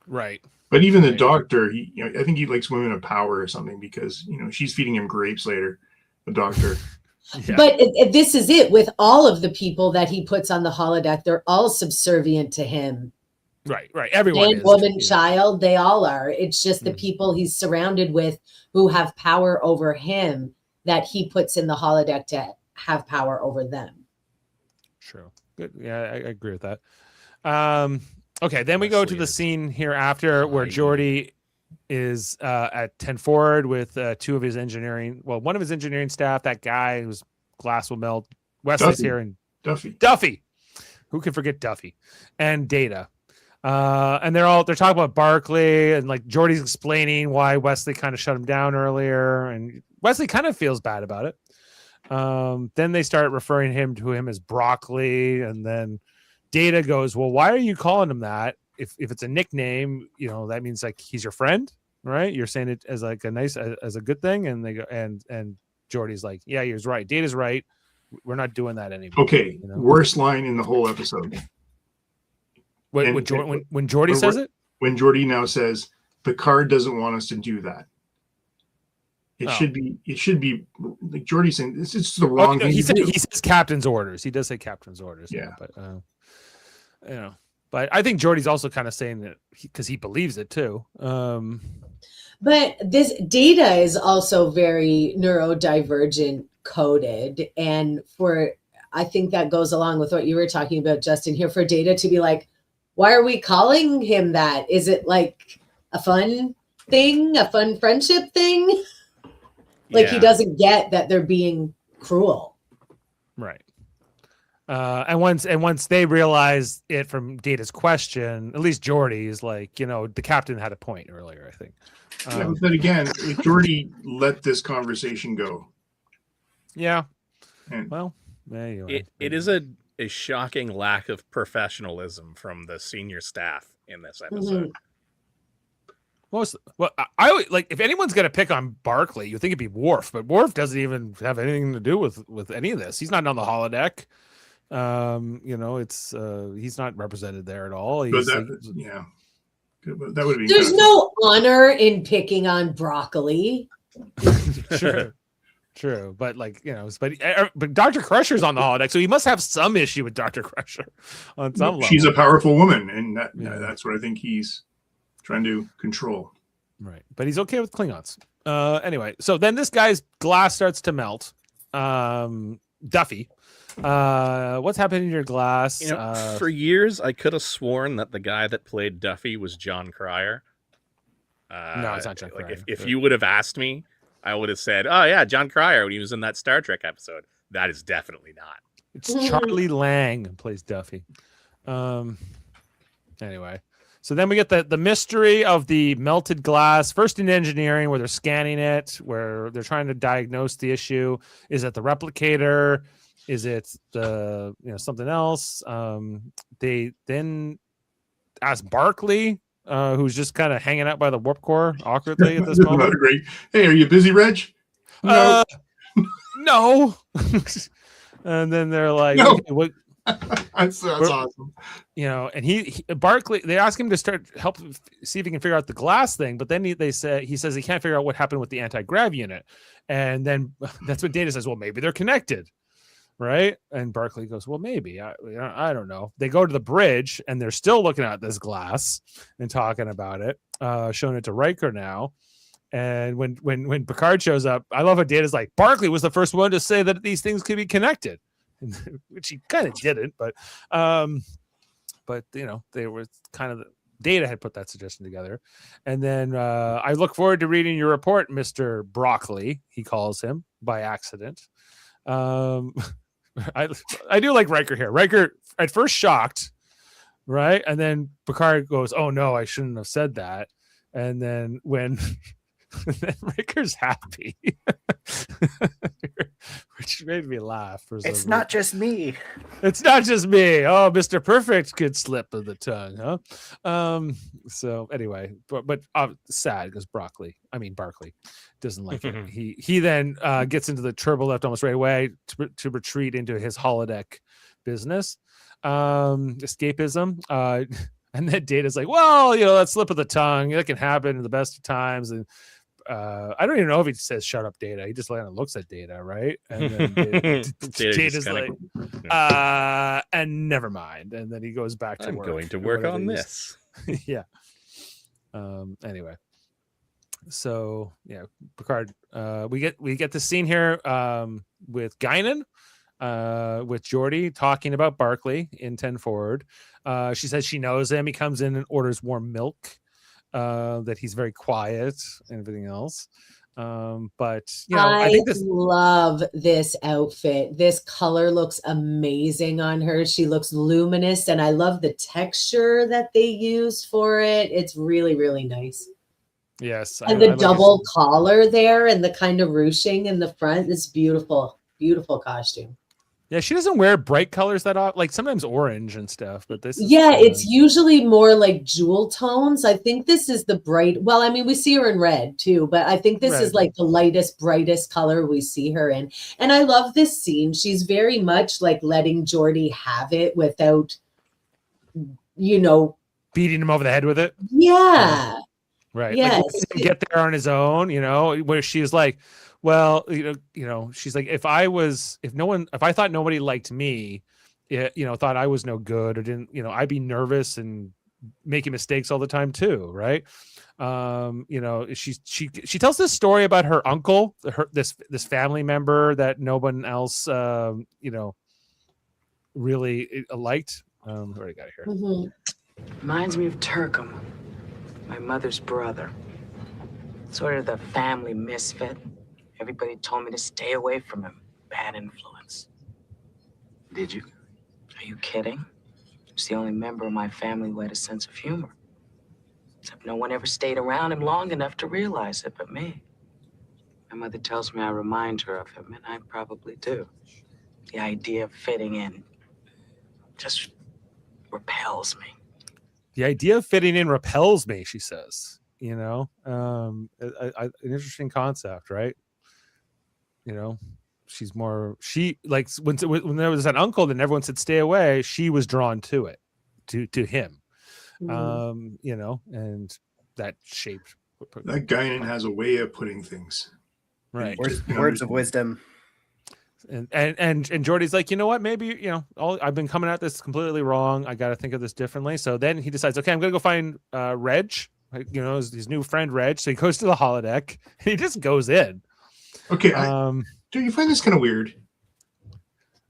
Right. But even the doctor, I think he likes women of power or something, because she's feeding him grapes later. The doctor. Yeah. But this is it with all of the people that he puts on the holodeck. They're all subservient to him. Right. Everyone Man, woman, child, they all are. It's just the people he's surrounded with who have power over him that he puts in the holodeck to have power over them. True. Good. Yeah, I agree with that. Okay, then we go to the scene here after where Jordy is at 10 forward with two of his one of his engineering staff, that guy whose glass will melt. Wesley's Duffy. here, and Duffy. Who can forget Duffy? And Data. And they're talking about Barclay, and like Geordi's explaining why Wesley kind of shut him down earlier, and Wesley kind of feels bad about it. Then they start referring to him as Broccoli, and then Data goes, well, why are you calling him that? If it's a nickname, that means like he's your friend, right? You're saying it as like as a good thing. And they go, and Geordi's like, yeah, he was right. Data's right. We're not doing that anymore. Okay. Worst line in the whole episode. When Geordi says it? When Geordi now says, Picard doesn't want us to do that. It should be like Geordi saying this is the wrong thing. He says captain's orders. He does say captain's orders. Yeah. But I think Geordi's also kind of saying that because he believes it too. But this Data is also very neurodivergent coded. And I think that goes along with what you were talking about, Justin, here, for Data to be like, why are we calling him that? Is it like a fun thing, a fun friendship thing? Like he doesn't get that they're being cruel. Right. And once they realize it from Data's question, at least Geordi is like, the captain had a point earlier, I think. But again, Geordi let this conversation go. Yeah. And, anyway. It is a shocking lack of professionalism from the senior staff in this episode. I would like, if anyone's going to pick on Barclay, you think it'd be Worf, but Worf doesn't even have anything to do with any of this. He's not on the holodeck. It's he's not represented there at all. That would be. There's no honor in picking on Broccoli. True, but but Dr. Crusher's on the holodeck, so he must have some issue with Dr. Crusher on some level. She's a powerful woman, and that's what I think he's trying to control. Right, but he's okay with Klingons. Anyway, so then this guy's glass starts to melt. Duffy, what's happening in your glass? For years, I could have sworn that the guy that played Duffy was John Cryer. No, it's not John Cryer. If you would have asked me, I would have said, "Oh yeah, John Cryer when he was in that Star Trek episode." That is definitely not. It's Charlie Lang who plays Duffy. Anyway, so then we get the mystery of the melted glass. First in engineering, where they're scanning it, where they're trying to diagnose the issue. Is it the replicator? Is it the something else? They then ask Barclay, who's just kind of hanging out by the warp core awkwardly at this moment. Great. Hey, are you busy, Reg? No. No. And then they're like, no. Okay, what? That's awesome. And he Barclay, they ask him to start help see if he can figure out the glass thing, but then he says he can't figure out what happened with the anti-grav unit. And then that's what Data says, well, maybe they're connected. Right. And Barclay goes, well, maybe. I don't know. They go to the bridge and they're still looking at this glass and talking about it, showing it to Riker now. And when Picard shows up, I love how Data's like, Barclay was the first one to say that these things could be connected, which he kind of didn't. But they were kind of Data had put that suggestion together. And then I look forward to reading your report, Mr. Broccoli, he calls him by accident. I do like Riker here. Riker at first shocked, right? And then Picard goes, "Oh no, I shouldn't have said that." And then when then Riker's happy, which made me laugh. It's not just me. It's not just me. Oh, Mr. Perfect could slip of the tongue, huh? So anyway, but sad because Barclay doesn't like it. He then gets into the turbo lift almost right away to retreat into his holodeck business, escapism. And then Data's like, well, that slip of the tongue, that can happen in the best of times. And I don't even know if he says shut up, Data. He just looks at Data, right? And then Data's like, and never mind. And then he goes back to work. I'm going to work on this. Yeah. Anyway. So yeah, Picard. We get the scene here with Guinan, with Geordi talking about Barclay in 10 forward. She says she knows him. He comes in and orders warm milk. that he's very quiet and everything else. But I think love this outfit. This color looks amazing on her. She looks luminous, and I love the texture that they used for it. It's really, really nice. Yes, and the double collar there, and the kind of ruching in the front. It's beautiful, beautiful costume. Yeah, she doesn't wear bright colors that often, like sometimes orange and stuff, but this it's usually more like jewel tones. I think this is the bright, well, I mean, we see her in red too, but I think this is like the lightest, brightest color we see her in. And I love this scene. She's very much like letting Geordie have it without, beating him over the head with it. Yeah. Right. Yes. Like, get there on his own, where she's like, well, she's like, if I thought nobody liked me, thought I was no good or didn't, I'd be nervous and making mistakes all the time too. Right. She tells this story about her uncle, this family member that no one else, really liked. What do I got here? Mm-hmm. Reminds me of Turkham, my mother's brother. Sort of the family misfit. Everybody told me to stay away from him. Bad influence. Did you? Are you kidding? He's the only member of my family who had a sense of humor. Except no one ever stayed around him long enough to realize it but me. My mother tells me I remind her of him, and I probably do. The idea of fitting in just repels me. The idea of fitting in repels me, she says. An interesting concept, right? She's more, when there was an uncle that everyone said stay away, she was drawn to it, to him. And that shaped. That guy has a way of putting things. Right. Words of wisdom. And Geordie's like, you know what? Maybe, I've been coming at this completely wrong. I got to think of this differently. So then he decides, okay, I'm going to go find Reg, his new friend Reg. So he goes to the holodeck and he just goes in. Okay. Do you find this kind of weird?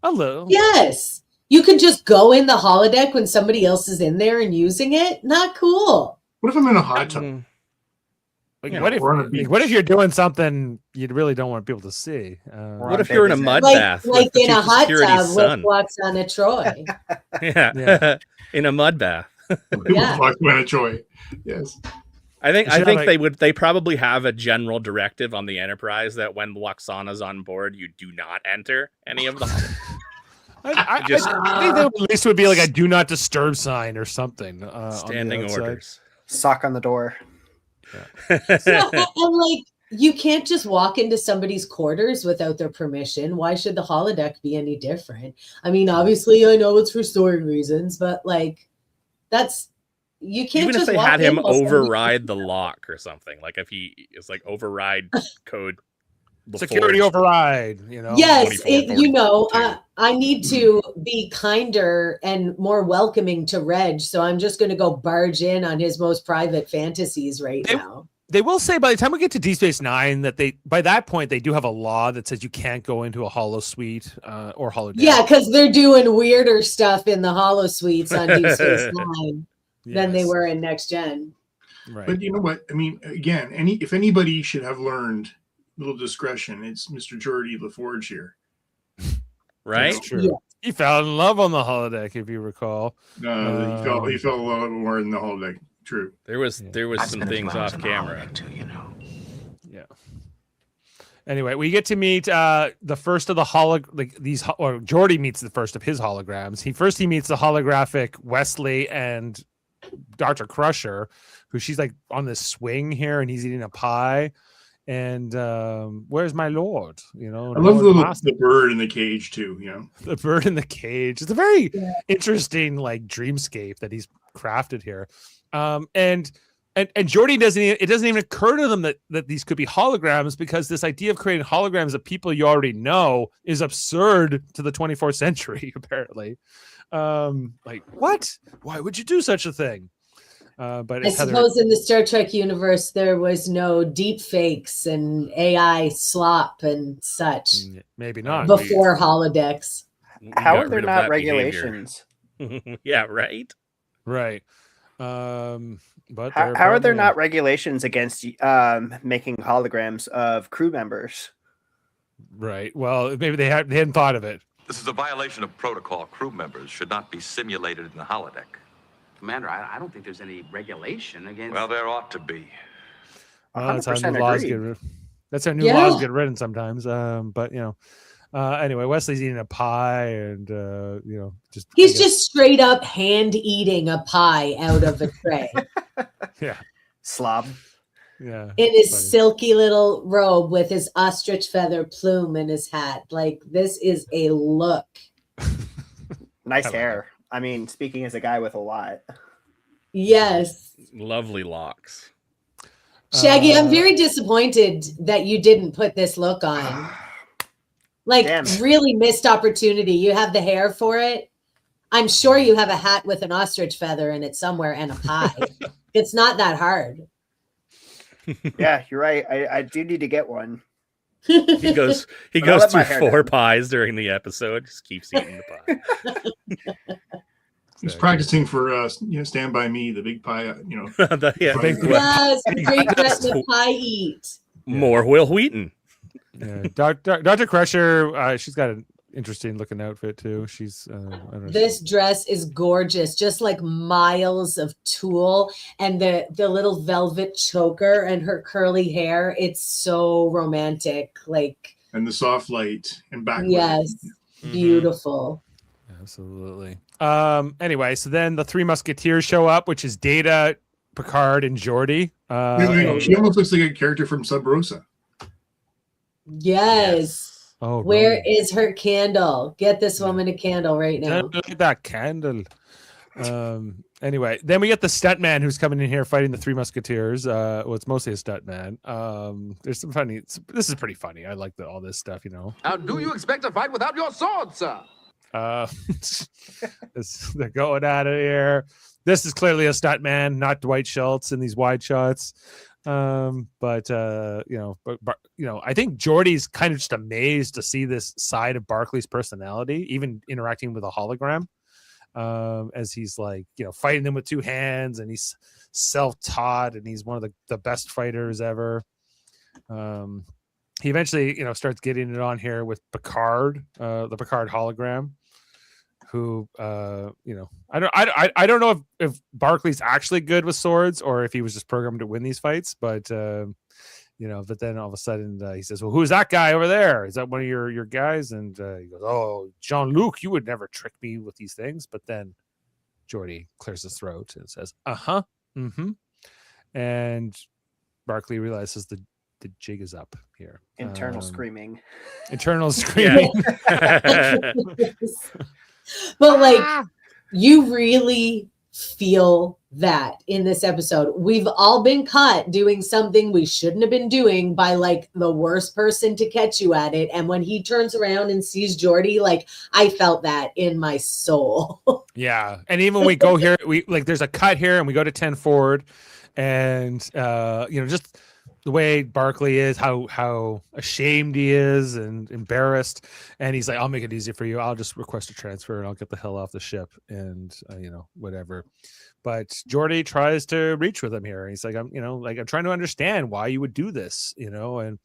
A little. Yes. You can just go in the holodeck when somebody else is in there and using it. Not cool. What if I'm in a hot tub? What if you're doing something you really don't want people to see? What if you're in a mud bath? Like in a hot tub son? with Waxana Troy. Yeah. In a mud bath. Waxana Troy. Yes. I think they probably have a general directive on the Enterprise that when Waxana's on board, you do not enter any of them. I think there at least would be like a do not disturb sign or something. Standing orders. Sock on the door. Yeah. And you can't just walk into somebody's quarters without their permission. Why should the holodeck be any different? I mean, obviously I know it's for story reasons, but that's, you can't even just if they walk had him in override the lock or something, like if he is like override code security override, yes, I need to be kinder and more welcoming to Reg, so I'm just going to go barge in on his most private fantasies now. They will say by the time we get to Deep Space Nine that by that point they do have a law that says you can't go into a holo suite or holodeck. Yeah, because they're doing weirder stuff in the holo suites on Deep Space Nine than they were in Next Gen. Right. But you know what? I mean, again, if anybody should have learned little discretion, it's Mr. Geordie LaForge here. Right? That's true. Yeah. He fell in love on the holodeck, if you recall. No, he fell a lot more in the holodeck. True. There was some things off camera too, Yeah. Anyway, we get to meet the first of the Geordie meets the first of his holograms. He meets the holographic Wesley and Dr. Crusher, who she's like on this swing here, and he's eating a pie. And where's my lord? I love the bird in the cage too. The bird in the cage. It's a very interesting dreamscape that he's crafted here. And Geordie it doesn't even occur to them that these could be holograms, because this idea of creating holograms of people you already know is absurd to the 24th century, apparently. What? Why would you do such a thing? But I suppose in the Star Trek universe, there was no deep fakes and AI slop and such. Maybe not. Before holodecks. How are there not regulations? Yeah, right. Right. But how are there not regulations against making holograms of crew members? Right. Well, maybe they hadn't thought of it. This is a violation of protocol. Crew members should not be simulated in the holodeck. Commander, I don't think there's any regulation against... Well, there ought to be. That's how new laws get That's how new Yeah. laws get written sometimes. But anyway, Wesley's eating a pie, and He's just straight up hand eating a pie out of a tray yeah, Slob. yeah. in his funny. silky little robe with his ostrich feather plume in his hat. Like, this is a look. Nice I like hair. I mean, speaking as a guy with a lot. Yes. Lovely locks. Shaggy, I'm very disappointed that you didn't put this look on. Like, Damn. really missed opportunity. You have the hair for it. I'm sure you have a hat with an ostrich feather in it somewhere and a pie. It's not that hard. Yeah, you're right. I do need to get one. He goes But I'll let my through hair 4 down. pies during the episode. Just keeps eating the pie. He's practicing for Stand By Me, the big pie. Yeah, Big- Yes, great the pie eat. more Will Wheaton. Yeah, Dr. Crusher, she's got an interesting looking outfit too. She's I don't know. This dress is gorgeous, just like miles of tulle and the little velvet choker and her curly hair. It's so romantic. Like, And the soft light and backlit. yes, beautiful. Absolutely. Anyway, so then the three musketeers show up, which is Data, Picard, and Geordi. Wait, she almost looks like a character from Sub Rosa. Yes. Oh, Where right. is her candle? Get this woman a candle right now. Look at that candle. Anyway, then we get the stuntman who's coming in here fighting the three musketeers. Well, it's mostly a stuntman. There's some funny. This is pretty funny. I like all this stuff. How do you expect to fight without your sword, sir? They're going out of here. This is clearly a stuntman, not Dwight Schultz in these wide shots. I think Geordi's kind of just amazed to see this side of Barclay's personality, even interacting with a hologram. As he's fighting them with two hands, and he's self-taught, and he's one of the best fighters ever. He eventually, starts getting it on here with Picard, the Picard hologram, who, I don't know if Barclay's actually good with swords or if he was just programmed to win these fights, but but then all of a sudden he says, well, who's that guy over there? Is that one of your guys? And he goes, oh, Jean-Luc, you would never trick me with these things. But then Geordi clears his throat and says, and Barclay realizes the jig is up here. Internal screaming. Internal screaming. But you really feel that in this episode. We've all been caught doing something we shouldn't have been doing by the worst person to catch you at it. And when he turns around and sees Geordi, I felt that in my soul. Yeah. And even when we go here, there's a cut here and we go to 10 forward, and just the way Barclay is, how ashamed he is and embarrassed. And he's like, I'll make it easy for you. I'll just request a transfer and I'll get the hell off the ship and, whatever. But Geordi tries to reach with him here. He's like, I'm trying to understand why you would do this, and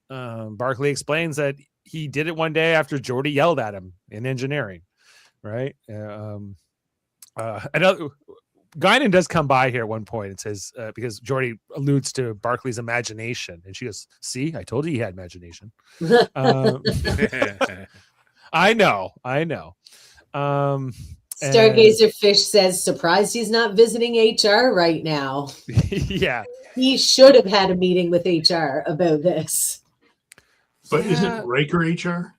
Barclay explains that he did it one day after Geordi yelled at him in engineering. Right. Another Guinan does come by here at one point and says, because Geordi alludes to Barclay's imagination, and she goes, see, I told you he had imagination. I know. Stargazer Fish says, surprised he's not visiting HR right now. Yeah. He should have had a meeting with HR about this. But isn't Riker HR?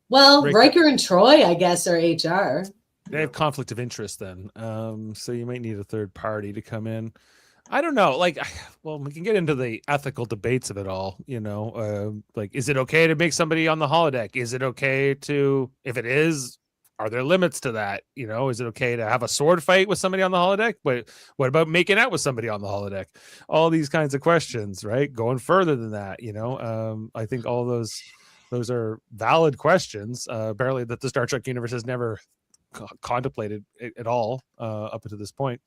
Well, Riker and Troy, I guess, are HR. They have conflict of interest then. So you might need a third party to come in. I don't know. We can get into the ethical debates of it all, is it okay to make somebody on the holodeck? Is it okay to, if it is, are there limits to that? Is it okay to have a sword fight with somebody on the holodeck? But what about making out with somebody on the holodeck? All these kinds of questions, right? Going further than that, I think all those are valid questions. Apparently that the Star Trek universe has never contemplated it at all up until this point.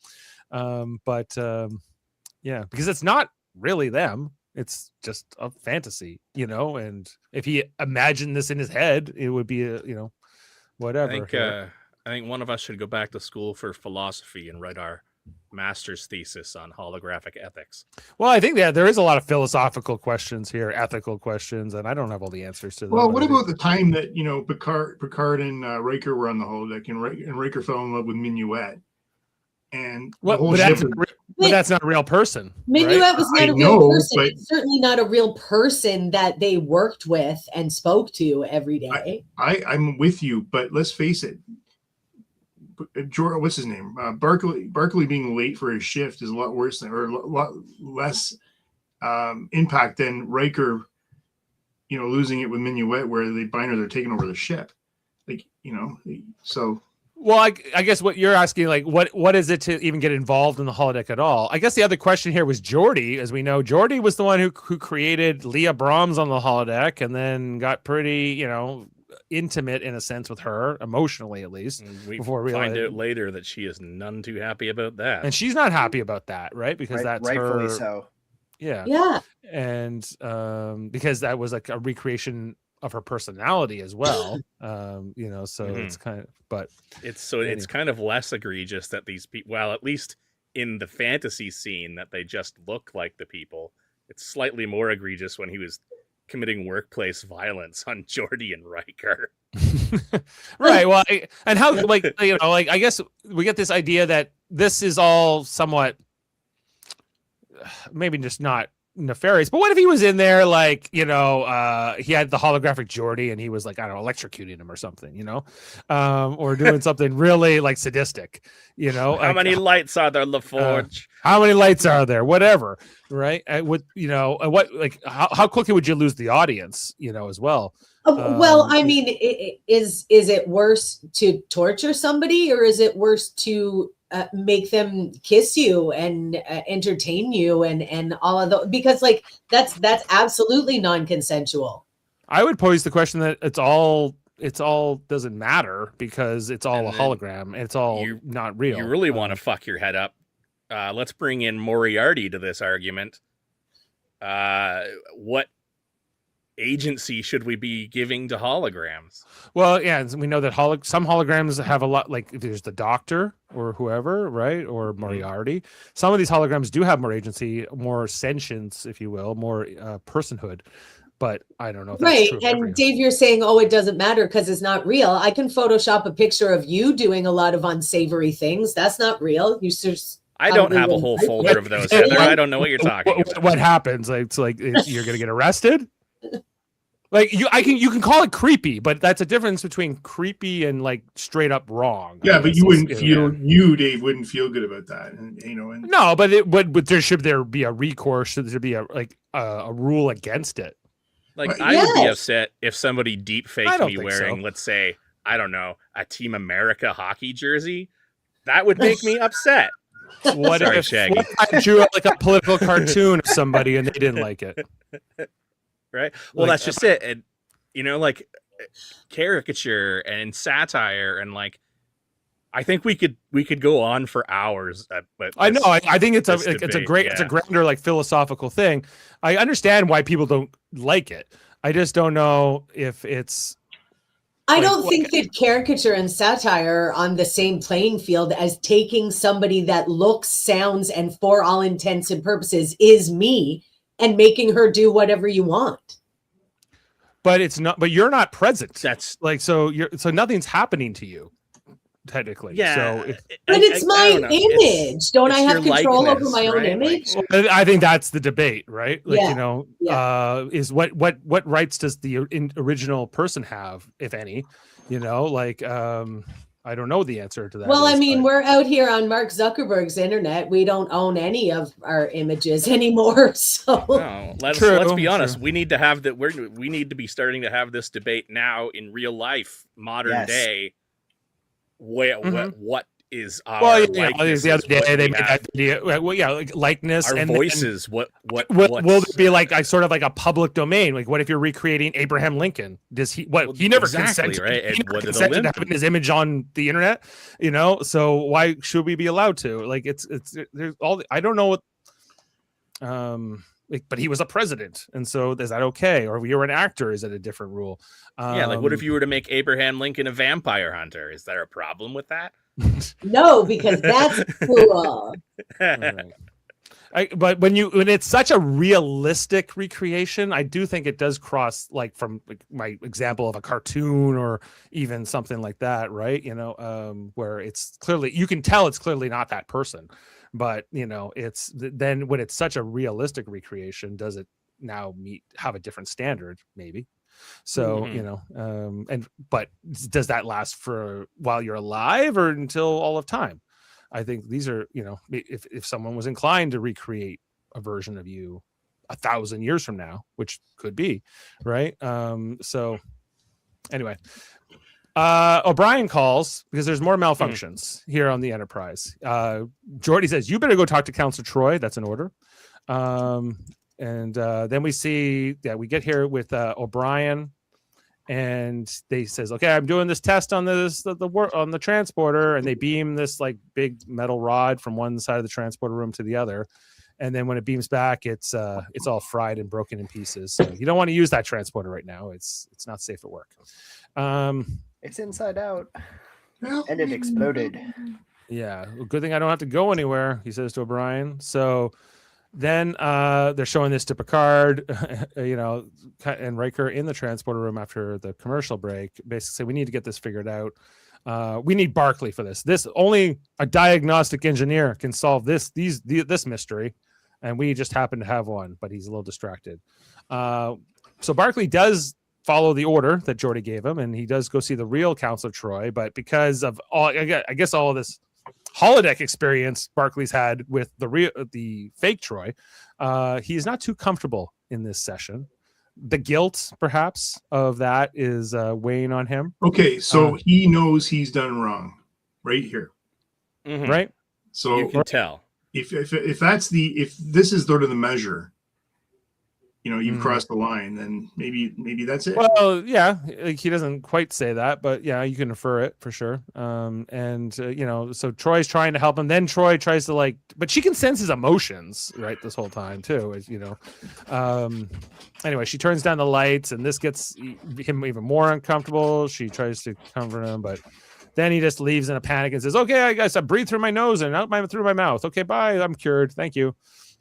Yeah, because it's not really them. It's just a fantasy, and if he imagined this in his head, it would be whatever. I think one of us should go back to school for philosophy and write our master's thesis on holographic ethics. Well, I think that there is a lot of philosophical questions here, ethical questions, and I don't have all the answers to them. Well, what about the time that Picard and Riker were on the holodeck, and Riker fell in love with Minuet, and that's not a real person. Minuet right? was not a real person. But it's certainly not a real person that they worked with and spoke to every day. I'm with you, but let's face it. What's his name? Barclay being late for his shift is a lot worse or a lot less impact than Riker, losing it with Minuet, where they bind her, they're taking over the ship. So. Well, I guess what you're asking, like, what is it to even get involved in the holodeck at all? I guess the other question here was Geordi. As we know, Geordi was the one who created Leah Brahms on the holodeck, and then got pretty, intimate in a sense with her, emotionally at least. Before we find out later that she is none too happy about that, and she's not happy about that, right? Because that's rightfully her. So. Yeah. And because that was like a recreation of her personality as well, so it's kind of, but it's kind of less egregious that these people, well, at least in the fantasy scene, that they just look like the people. It's slightly more egregious when he was committing workplace violence on Geordi and Riker. Right. Well, and how, I guess we get this idea that this is all somewhat, maybe just not nefarious, but what if he was in there, he had the holographic Geordi and he was like, I don't know, electrocuting him or something, or doing something really sadistic, how many lights are there, LaForge? How many lights are there? Whatever. Right. How quickly would you lose the audience, as well? Well, I mean, is it worse to torture somebody, or is it worse to make them kiss you and entertain you and all of those? Because that's absolutely non-consensual. I would pose the question that it's all doesn't matter because it's all a hologram. It's all not real. You really want to fuck your head up. Let's bring in Moriarty to this argument. What agency should we be giving to holograms? Well, yeah, we know that some holograms have a lot, like if there's the Doctor or whoever, right, or Moriarty. Some of these holograms do have more agency, more sentience, if you will, more personhood. But I don't know if that's true. And Dave, you're saying, it doesn't matter because it's not real. I can Photoshop a picture of you doing a lot of unsavory things. That's not real. I don't have a whole folder of those, Heather. I don't know what you're talking about. What happens? It's you're going to get arrested. You can call it creepy, but that's a difference between creepy and straight up wrong. Yeah, but you wouldn't feel Dave wouldn't feel good about that, no, but should there be a recourse? Should there be a rule against it? I would be upset if somebody deep faked me wearing, let's say, I don't know, a Team America hockey jersey. That would make me upset. What if Shaggy drew a political cartoon of somebody and they didn't like it? Right. Well, that's just it. And caricature and satire and I think we could go on for hours. But I know. I think it's a grander philosophical thing. I understand why people don't like it. I just don't know if it's. I don't think that caricature and satire are on the same playing field as taking somebody that looks, sounds, and for all intents and purposes is me and making her do whatever you want. But it's not. But you're not present. That's so nothing's happening to you. Technically, yeah. So it's my image. Don't I have control over my own image? I think that's the debate, right? Is what rights does the original person have, if any? I don't know the answer to that. Well, we're out here on Mark Zuckerberg's internet. We don't own any of our images anymore. So let's be honest. True. We need to have that. We need to be starting to have this debate now in real life, modern day. What is our Well, likeness, the other day they made have. that video. Well, yeah, like likeness Our and voices. Then, will it be like sort of like a public domain? Like, what if you're recreating Abraham Lincoln? Does he? What he never consented, right? He never consented to having his image on the internet. So why should we be allowed to? Like, it's there's all. I don't know what. But he was a president, and so is that okay? Or if you're an actor, is it a different rule? Like what if you were to make Abraham Lincoln a vampire hunter? Is there a problem with that? No, because that's cool. Right. But when it's such a realistic recreation, I do think it does cross like from my example of a cartoon or even something like that, right? Where it's clearly, you can tell it's clearly not that person, but it's then when it's such a realistic recreation, does it now have a different standard? Maybe. So, but does that last for while you're alive or until all of time? I think these are, if someone was inclined to recreate a version of you 1,000 years from now, which could be, right? So anyway, O'Brien calls because there's more malfunctions here on the Enterprise. Geordi says, you better go talk to Counselor Troy. That's an order. And then we see that we get here with O'Brien, and they says, okay, I'm doing this test on on the transporter, and they beam this like big metal rod from one side of the transporter room to the other, and then when it beams back, it's all fried and broken in pieces. So you don't want to use that transporter right now. It's not safe at work. It's inside out, and it exploded. Yeah, well, good thing I don't have to go anywhere, he says to O'Brien. So then they're showing this to Picard, and Riker in the transporter room after the commercial break. Basically, say, we need to get this figured out. We need Barclay for this. Only a diagnostic engineer can solve this mystery, and we just happen to have one, but he's a little distracted. So Barclay does follow the order that Geordi gave him, and he does go see the real Counselor Troy. But because of all of this holodeck experience Barclay's had with the fake Troy, he is not too comfortable in this session. The guilt, perhaps, of that is weighing on him. Okay, so he knows he's done wrong, right here, right? So you can tell if this is sort of the measure, you've crossed the line, then maybe that's it. Well, yeah, he doesn't quite say that, but yeah, you can infer it for sure. So Troy's trying to help him. Then Troy tries to but she can sense his emotions, right, this whole time too, Anyway, she turns down the lights, and this gets him even more uncomfortable. She tries to comfort him, but then he just leaves in a panic and says, "Okay, I guess I breathe through my nose and out through my mouth. Okay, bye. I'm cured. Thank you."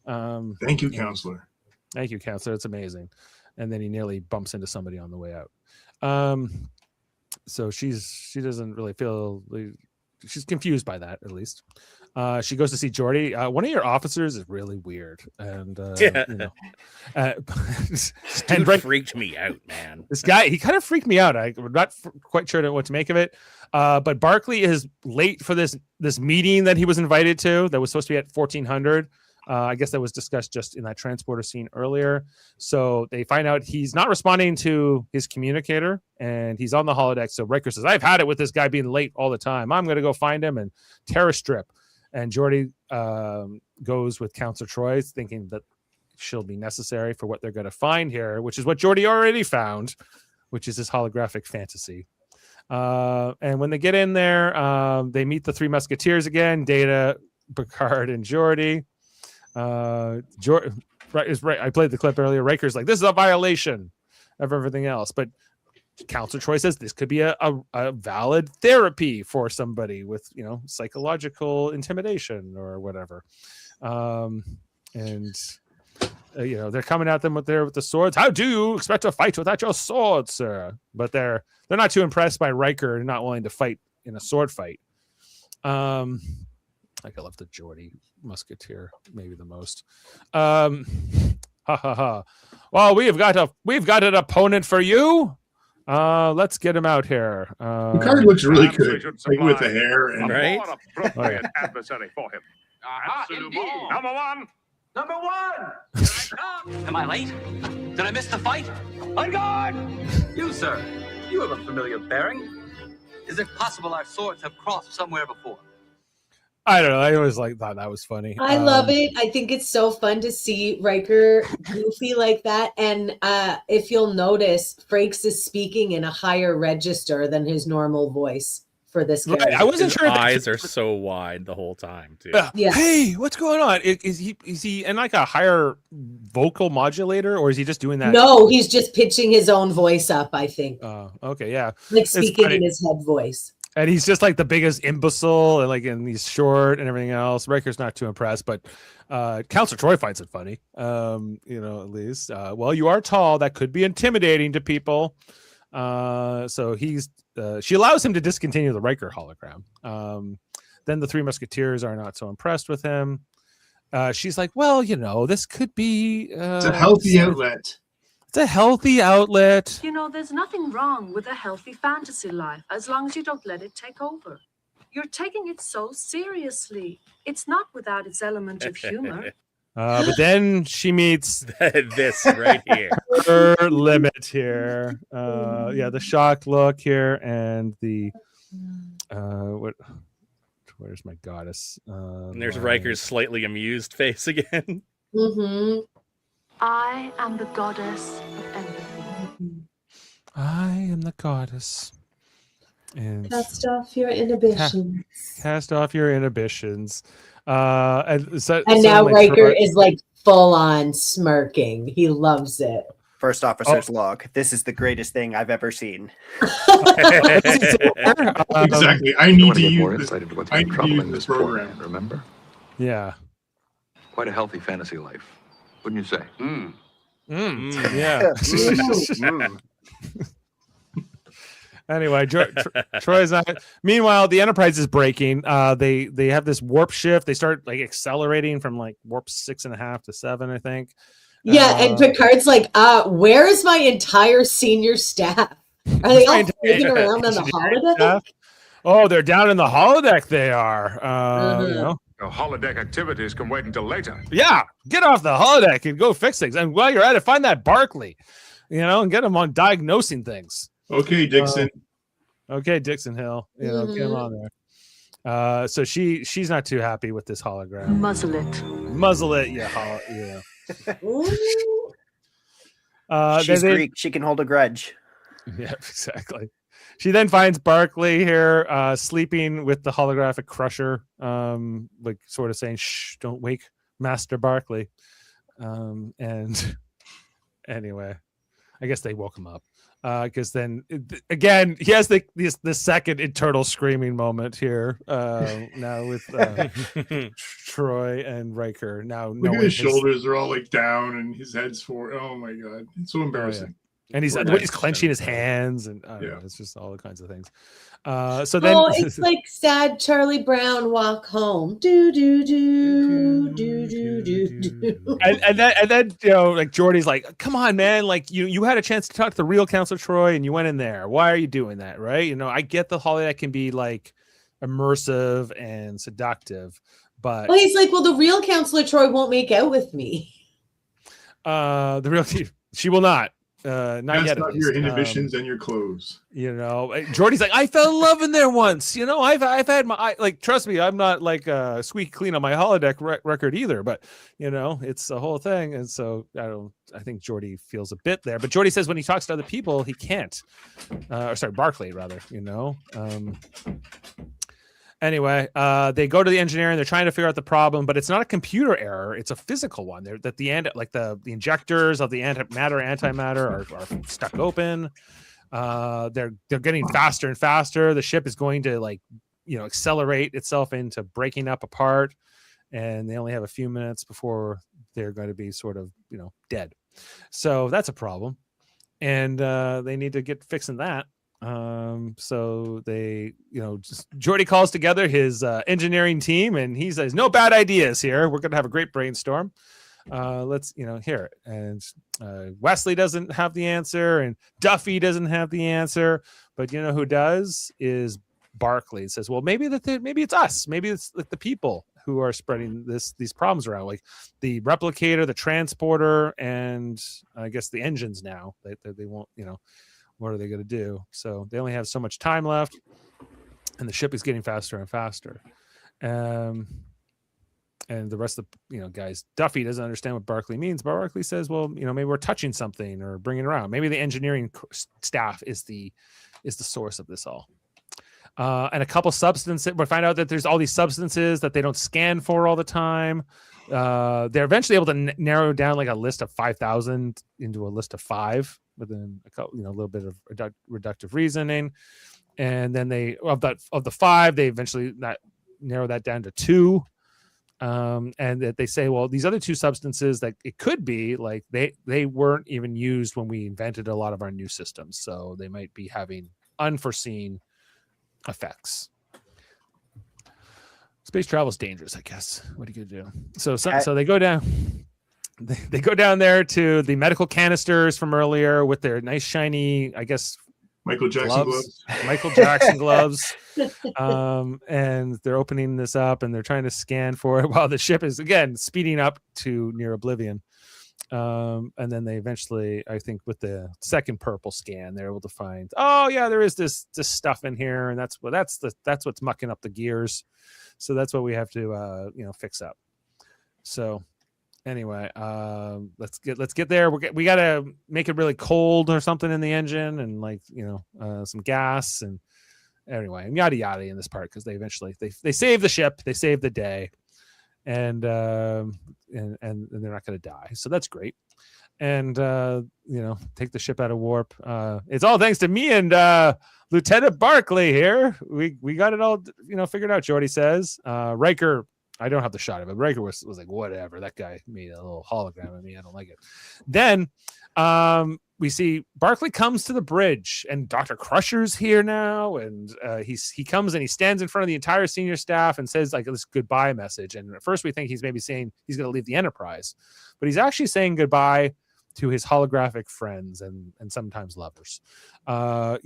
Thank you, Counselor. Thank you, Counselor. It's amazing. And then he nearly bumps into somebody on the way out. So she doesn't really feel she's confused by that, at least. She goes to see Geordi. One of your officers is really weird, and and freaked me out, man. This guy, he kind of freaked me out. I'm not quite sure what to make of it. But Barclay is late for this meeting that he was invited to. That was supposed to be at 1400. I guess that was discussed just in that transporter scene earlier. So they find out he's not responding to his communicator, and he's on the holodeck. So Riker says, "I've had it with this guy being late all the time. I'm going to go find him and tear a strip." And Geordi goes with Counselor Troy, thinking that she'll be necessary for what they're going to find here, which is what Geordi already found, which is his holographic fantasy. And when they get in there, they meet the three Musketeers again: Data, Picard, and Geordi. Right, I played the clip earlier. Riker's like, "This is a violation of everything else," but Counselor Troy says this could be a valid therapy for somebody with psychological intimidation or whatever. They're coming at them with the swords. "How do you expect to fight without your sword, sir?" But they're not too impressed by Riker and not willing to fight in a sword fight. I love the Geordi Musketeer maybe the most. Ha ha ha. Well, we've got an opponent for you. Let's get him out here. Picard looks really good, with the hair and right. Appropriate adversary for him. Number one. Am I late? Did I miss the fight? On guard! You, sir. You have a familiar bearing. Is it possible our swords have crossed somewhere before? I don't know. I always thought that was funny. I love it. I think it's so fun to see Riker goofy like that. And if you'll notice, Frakes is speaking in a higher register than his normal voice for this character. Right. I wasn't His sure. eyes are so wide the whole time, too. Yeah. Hey, what's going on? Is he in like a higher vocal modulator, or is he just doing that? No, he's just pitching his own voice up, I think. Okay, yeah. Like It's speaking funny. in his head voice. And he's just like the biggest imbecile, and he's short and everything else. Riker's not too impressed, but Counselor Troy finds it funny. At least. Well, you are tall. That could be intimidating to people. So she allows him to discontinue the Riker hologram. Then the Three Musketeers are not so impressed with him. She's like, well, this could be It's a healthy outlet. It's a healthy outlet. There's nothing wrong with a healthy fantasy life as long as you don't let it take over. You're taking it so seriously. It's not without its element of humor. But then she meets this right here. her limit here. The shocked look here, and the where's my goddess? And there's Riker's slightly amused face again. Mm-hmm. I am the goddess of empathy. I am the goddess. And Cast off your inhibitions. Cast off your inhibitions. And now Riker is like full on smirking. He loves it. First officer's log. This is the greatest thing I've ever seen. Exactly. I need to use this program. Remember? Yeah. Quite a healthy fantasy life, wouldn't you say? Yeah. Anyway, Troy's not. Meanwhile, the Enterprise is breaking. They have this warp shift. They start like accelerating from like warp 6.5 to 7, I think. Yeah, and Picard's like, where's my entire senior staff? Are they all floating around on the holodeck? Oh, they're down in the holodeck. They are. Holodeck activities can wait until later. Yeah, get off the holodeck and go fix things. And while you're at it, find that Barclay, and get him on diagnosing things. Okay, Dixon. Dixon Hill. Get him on there. So she's not too happy with this hologram. Muzzle it. Yeah. She's Greek. She can hold a grudge. Yeah, exactly. She then finds Barclay here sleeping with the holographic crusher, like sort of saying, "Shh, don't wake Master Barclay." And anyway, I guess they woke him up because then again he has the second internal screaming moment here now with Troy and Riker. Now look at his shoulders are all like down and his head's forward. Oh my god, it's so embarrassing. And he's clenching his hands, and it's just all kinds of things. So then, it's like sad Charlie Brown walk home. Do do do do do do do. And then like Geordi's like, come on, man! Like you had a chance to talk to the real Counselor Troy, and you went in there. Why are you doing that? Right? I get the holodeck can be like immersive and seductive, but he's like, the real Counselor Troy won't make out with me. She will not. Not yet. Not your inhibitions and your clothes. Geordi's like, I fell in love in there once. I've had my trust me, I'm not like squeaky clean on my holodeck record either. But it's a whole thing, and so I think Geordi feels a bit there. But Geordi says when he talks to other people, he can't. Barclay rather. Anyway, they go to the engineer and they're trying to figure out the problem, but it's not a computer error; it's a physical one. That the injectors of the antimatter are stuck open. They're getting faster and faster. The ship is going to accelerate itself into breaking up apart, and they only have a few minutes before they're going to be sort of dead. So that's a problem, and they need to get fixing that. So they Geordi calls together his engineering team, and he says, no bad ideas here, we're gonna have a great brainstorm. Let's hear it. And Wesley doesn't have the answer, and Duffy doesn't have the answer, but who does is Barclay. Says, well, maybe it's us, maybe it's like the people who are spreading these problems around, like the replicator, the transporter, and I guess the engines. Now they won't what are they going to do? So they only have so much time left, and the ship is getting faster and faster. And the rest of the guys, Duffy doesn't understand what Barclay means, but Barclay says, well, maybe we're touching something or bringing it around. Maybe the engineering staff is the source of this all. And a couple substances, we find out that there's all these substances that they don't scan for all the time. They're eventually able to narrow down like a list of 5,000 into a list of 5 within a couple, a little bit of reductive reasoning. And then of the 5, they eventually narrow that down to 2. And that they say, well, these other 2 substances that it could be like they weren't even used when we invented a lot of our new systems, so they might be having unforeseen effects. Space travel is dangerous, I guess. What are you gonna do? So they go down. They go down there to the medical canisters from earlier with their nice shiny, I guess, Michael Jackson gloves. Michael Jackson gloves. And they're opening this up and they're trying to scan for it while the ship is again speeding up to near oblivion. And then they eventually, I think with the second purple scan, they're able to find, oh yeah, there is this stuff in here, and that's what's mucking up the gears. So that's what we have to fix up. So anyway, let's get there. We got to make it really cold or something in the engine, and some gas, and anyway, and yada yada in this part, because they eventually they save the ship, they save the day, and they're not going to die, so that's great. And take the ship out of warp. It's all thanks to me and Lieutenant Barclay here. We got it all figured out. Jordy says. Riker, I don't have the shot of it. Riker was like, whatever. That guy made a little hologram of me. I don't like it. Then we see Barclay comes to the bridge, and Dr. Crusher's here now, and he comes and he stands in front of the entire senior staff and says like this goodbye message. And at first we think he's maybe saying he's going to leave the Enterprise, but he's actually saying goodbye to his holographic friends and sometimes lovers. With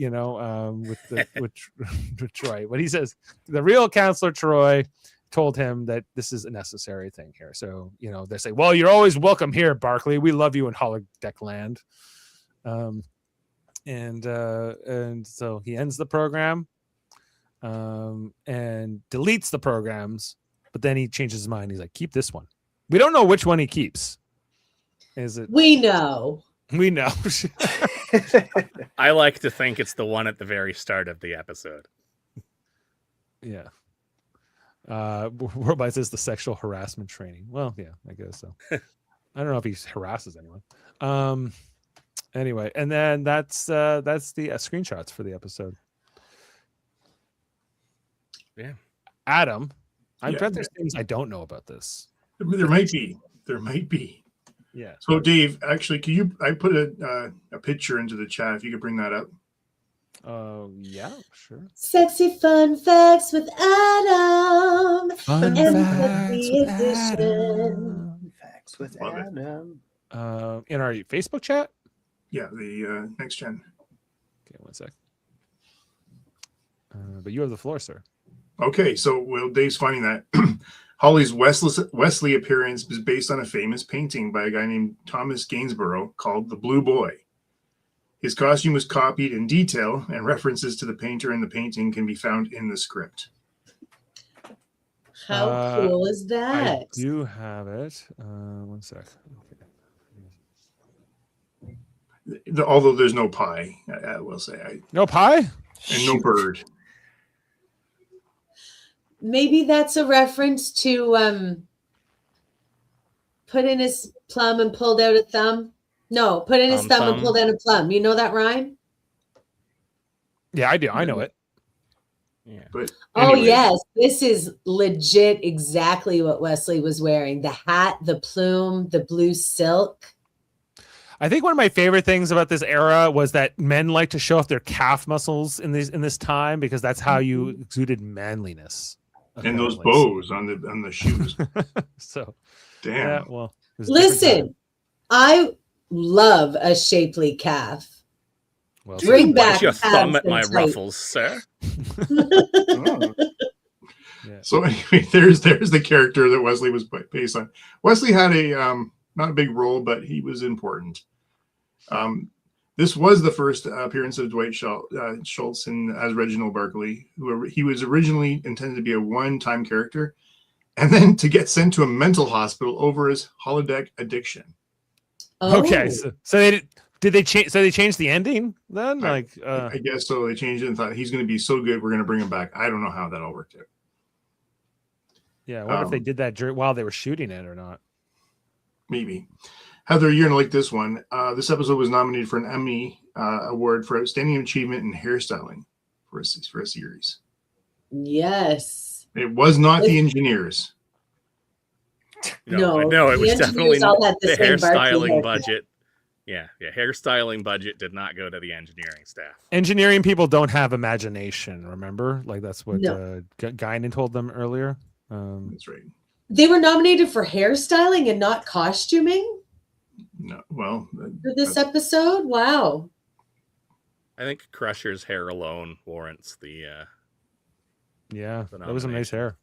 Troy. But he says the real Counselor Troy told him that this is a necessary thing here. So, they say, well, you're always welcome here, Barclay. We love you in holodeck land. And so he ends the program and deletes the programs, but then he changes his mind. He's like, keep this one. We don't know which one he keeps. Is it? We know. I like to think it's the one at the very start of the episode. Yeah. Worldwide says the sexual harassment training. Well, yeah, I guess so. I don't know if he harasses anyone. Anyway, and then that's the screenshots for the episode. Yeah. Adam, I bet there's things I don't know about this. There might be. Yeah. So Dave, actually, I put a picture into the chat if you could bring that up. Yeah, sure. Sexy fun facts with Adam. Fun facts with Adam. Facts with Adam. In our Facebook chat? Yeah, the next gen. Okay, one sec. But you have the floor, sir. Okay, so Dave's finding that Holly's Wesley appearance is based on a famous painting by a guy named Thomas Gainsborough called The Blue Boy. His costume was copied in detail, and references to the painter in the painting can be found in the script. How cool is that? I do have it. One sec. Okay. Although there's no pie, I will say. No pie? And no bird. Maybe that's a reference to put in his plum and pulled out a thumb. No, put in his thumb and pulled out a plum. You know that rhyme? Yeah, I do. I know it. Yeah. But anyway. Oh, yes. This is legit exactly what Wesley was wearing. The hat, the plume, the blue silk. I think one of my favorite things about this era was that men like to show off their calf muscles in this time, because that's how you exuded manliness. And those bows on the shoes. So, damn. Yeah, well, listen, I love a shapely calf. Well, bring back your thumb at my ruffles, sir. Yeah. So anyway, there's the character that Wesley was based on. Wesley had a not a big role, but he was important. This was the first appearance of Dwight Schultz as Reginald Barclay, he was originally intended to be a one-time character, and then to get sent to a mental hospital over his holodeck addiction. Oh. Okay, so did they change? So they changed the ending then? I guess so. They changed it and thought he's going to be so good, we're going to bring him back. I don't know how that all worked out. Yeah, I wonder if they did that while they were shooting it or not. Maybe. Heather, you're going to like this one. This episode was nominated for an Emmy Award for Outstanding Achievement in Hairstyling for a series. Yes. It was not the engineers. No, it was definitely the hairstyling budget. Yeah, hairstyling budget did not go to the engineering staff. Engineering people don't have imagination, remember? Like that's what Guinan told them earlier. That's right. They were nominated for hairstyling and not costuming? No, well, for this episode? Wow. I think Crusher's hair alone warrants the that was some nice hair.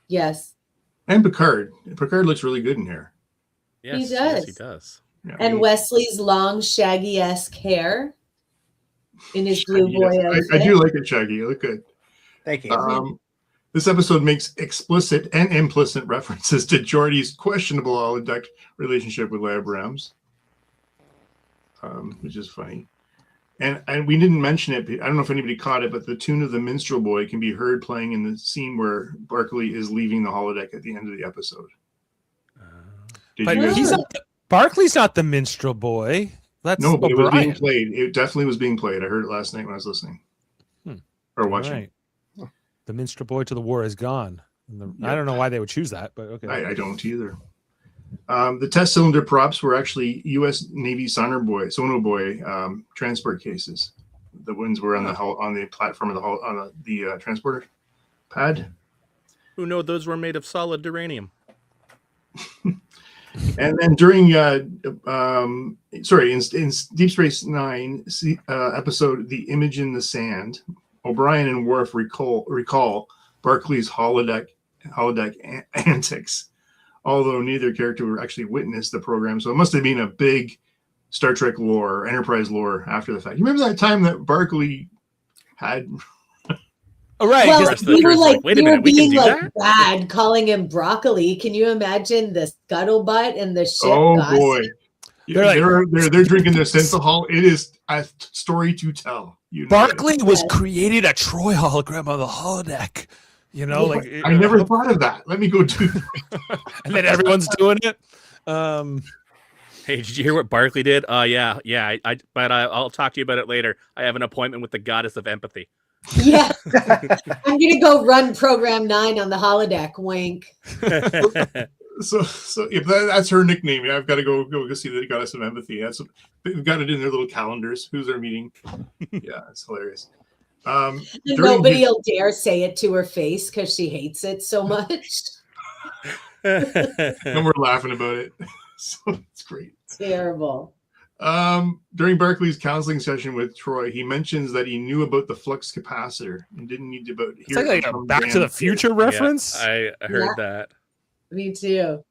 Yes. And Picard looks really good in hair. Yes, he does. Yes, he does. Yeah, and Wesley's long Shaggy-esque hair in his blue boy outfit. I do like it, Shaggy. You look good. Thank you. This episode makes explicit and implicit references to Geordi's questionable holodeck relationship with Leia Brahms, which is funny. And we didn't mention it. I don't know if anybody caught it, but the tune of the Minstrel Boy can be heard playing in the scene where Barclay is leaving the holodeck at the end of the episode. Barclay's not the Minstrel Boy. That's no, but O'Brien. It was being played. It definitely was being played. I heard it last night when I was listening or watching. Right. The Minstrel Boy to the war is gone. I don't know why they would choose that, but okay. I don't either. The test cylinder props were actually U.S. Navy sonar boy transport cases. The ones were on the platform of the transporter pad. Who knew those were made of solid uranium? And then during in Deep Space Nine episode "The Image in the Sand," O'Brien and Worf recall Barclay's holodeck antics, although neither character actually witnessed the program. So it must have been a big Star Trek lore or Enterprise lore after the fact. You remember that time that Barclay had... Oh, right. Well, we were like, wait a minute, we can do that? bad calling him broccoli. Can you imagine the scuttlebutt and the ship? Oh, gossip? boy. They're drinking their synthahol. It is a story to tell. Barclay was creating a Troy hologram on the holodeck. You know, I never thought of that. Let me go do that. And then everyone's doing it. Hey, did you hear what Barclay did? Yeah. But I'll talk to you about it later. I have an appointment with the goddess of empathy. Yeah. I'm gonna go run program 9 on the holodeck. Wink. So if that's her nickname, I've got to go see the goddess of empathy. They've got it in their little calendars. Who's their meeting? Yeah, it's hilarious. Nobody will dare say it to her face because she hates it so much. And we're laughing about it. So it's great. Terrible. During Barclay's counseling session with Troy, he mentions that he knew about the flux capacitor and didn't need to hear it's like a Back to the Future reference. Yeah, I heard that. Me too.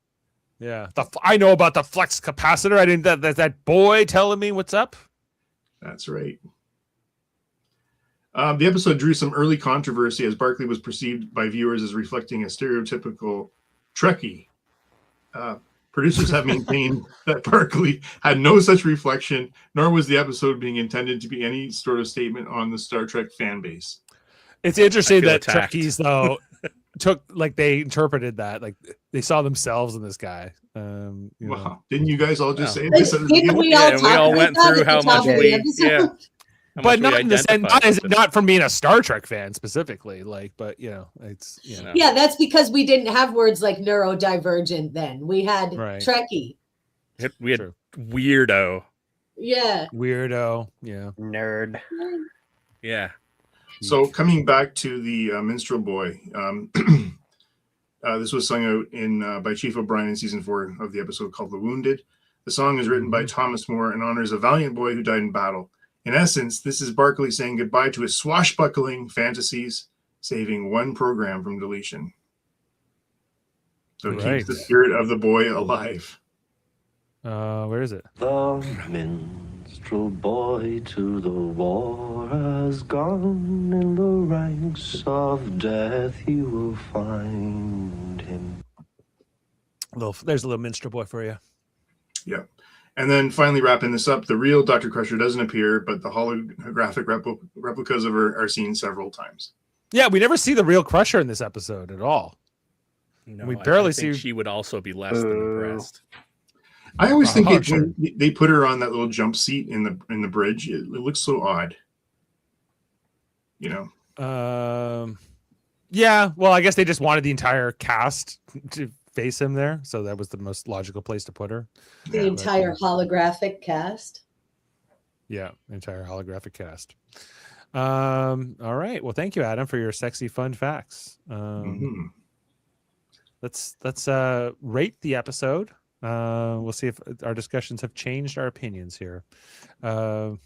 Yeah, I know about the flux capacitor. I didn't. That boy telling me what's up. That's right. The episode drew some early controversy as Barclay was perceived by viewers as reflecting a stereotypical Trekkie. Producers have maintained that Barclay had no such reflection, nor was the episode being intended to be any sort of statement on the Star Trek fan base. It's interesting that attacked. Trekkies, though, they interpreted that. Like, they saw themselves in this guy. Wow. Didn't you guys all just say this? Didn't we all went through how much we... Yeah. But not in the sense, not from being a Star Trek fan specifically, but it's yeah, that's because we didn't have words like neurodivergent then. We had Trekkie. We had weirdo. Yeah. Weirdo. Yeah. Nerd. Yeah. So coming back to the Minstrel Boy, this was sung out by Chief O'Brien in season 4 of the episode called "The Wounded." The song is written by Thomas More and honors a valiant boy who died in battle. In essence, this is Barclay saying goodbye to his swashbuckling fantasies, saving one program from deletion. So it keeps the spirit of the boy alive. Where is it? The Minstrel Minstrel boy to the war has gone. In the ranks of death you will find him. There's a little minstrel boy for you. Yeah. And then finally wrapping this up, the real Dr. Crusher doesn't appear, but the holographic replicas of her are seen several times. Yeah, we never see the real Crusher in this episode at all. No, we barely I think see. she would also be less than impressed. I always think sure. when they put her on that little jump seat in the bridge, it looks so odd. You know. Yeah. Well, I guess they just wanted the entire cast to face him there, so that was the most logical place to put her. The entire holographic cast. Yeah, entire holographic cast. All right. Well, thank you, Adam, for your sexy fun facts. Let's rate the episode. We'll see if our discussions have changed our opinions here. Now,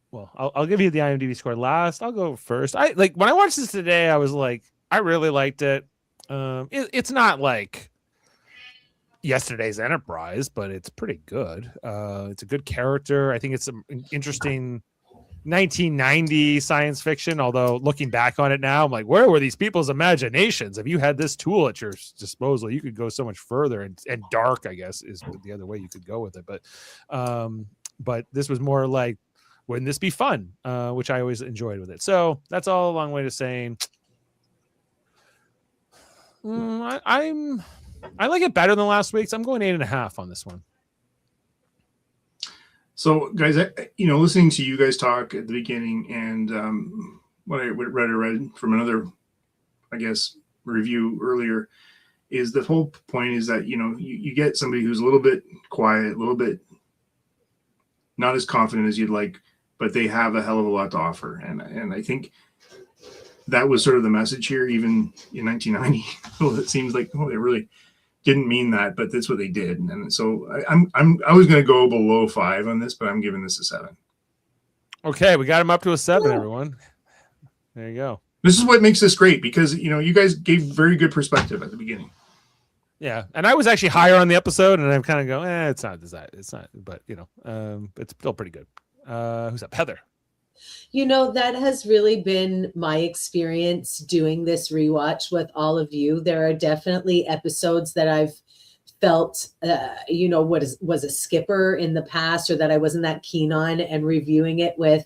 well, I'll give you the IMDb score last. I'll go first. When I watched this today, I was like, I really liked it. It's not like yesterday's Enterprise, but it's pretty good. It's a good character. I think it's an interesting 1990 science fiction, although looking back on it now, I'm like, where were these people's imaginations? If you had this tool at your disposal, you could go so much further, and dark, I guess, is the other way you could go with it. But this was more like, wouldn't this be fun? Which I always enjoyed with it. So that's all a long way to saying I like it better than last week's. I'm going 8.5 on this one. So, guys, listening to you guys talk at the beginning, and what I read from another, I guess, review earlier, is the whole point is that you get somebody who's a little bit quiet, a little bit not as confident as you'd like, but they have a hell of a lot to offer, and I think that was sort of the message here, even in 1990. Well, it seems like they really didn't mean that, but that's what they did. And so I was going to go below 5 on this, but I'm giving this a 7. Okay, we got him up to a 7, everyone. There you go. This is what makes this great, because you guys gave very good perspective at the beginning. Yeah, and I was actually higher on the episode, and I'm kind of going, it's not, but it's still pretty good. Who's up? Heather. That has really been my experience doing this rewatch with all of you. There are definitely episodes that I've felt, was a skipper in the past, or that I wasn't that keen on, and reviewing it with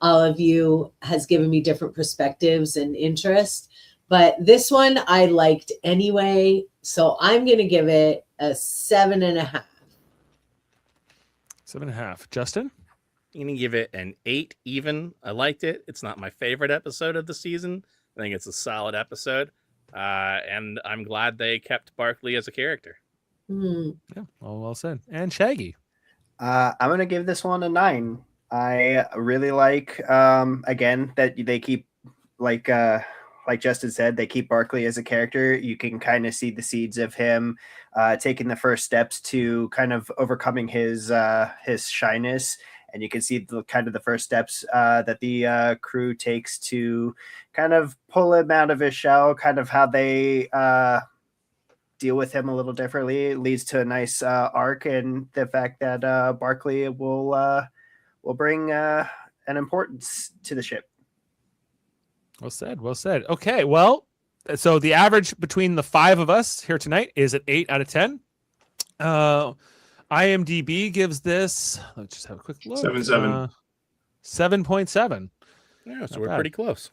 all of you has given me different perspectives and interest. But this one I liked anyway, so I'm going to give it a 7.5. 7.5. Justin? I'm going to give it an 8 even. I liked it. It's not my favorite episode of the season. I think it's a solid episode. And I'm glad they kept Barclay as a character. Yeah, all well said. And Shaggy? I'm going to give this one a 9. I really like, again, that they keep, like Justin said, they keep Barclay as a character. You can kind of see the seeds of him taking the first steps to kind of overcoming his shyness. And you can see the first steps that the crew takes to kind of pull him out of his shell, kind of how they deal with him a little differently. It leads to a nice arc, and the fact that Barclay will bring an importance to the ship. Well said. Well said. Okay, well, so the average between the 5 of us here tonight is at 8 out of 10. IMDb gives this, let's just have a quick look. 7.7. 7.7. Yeah, so we're pretty close.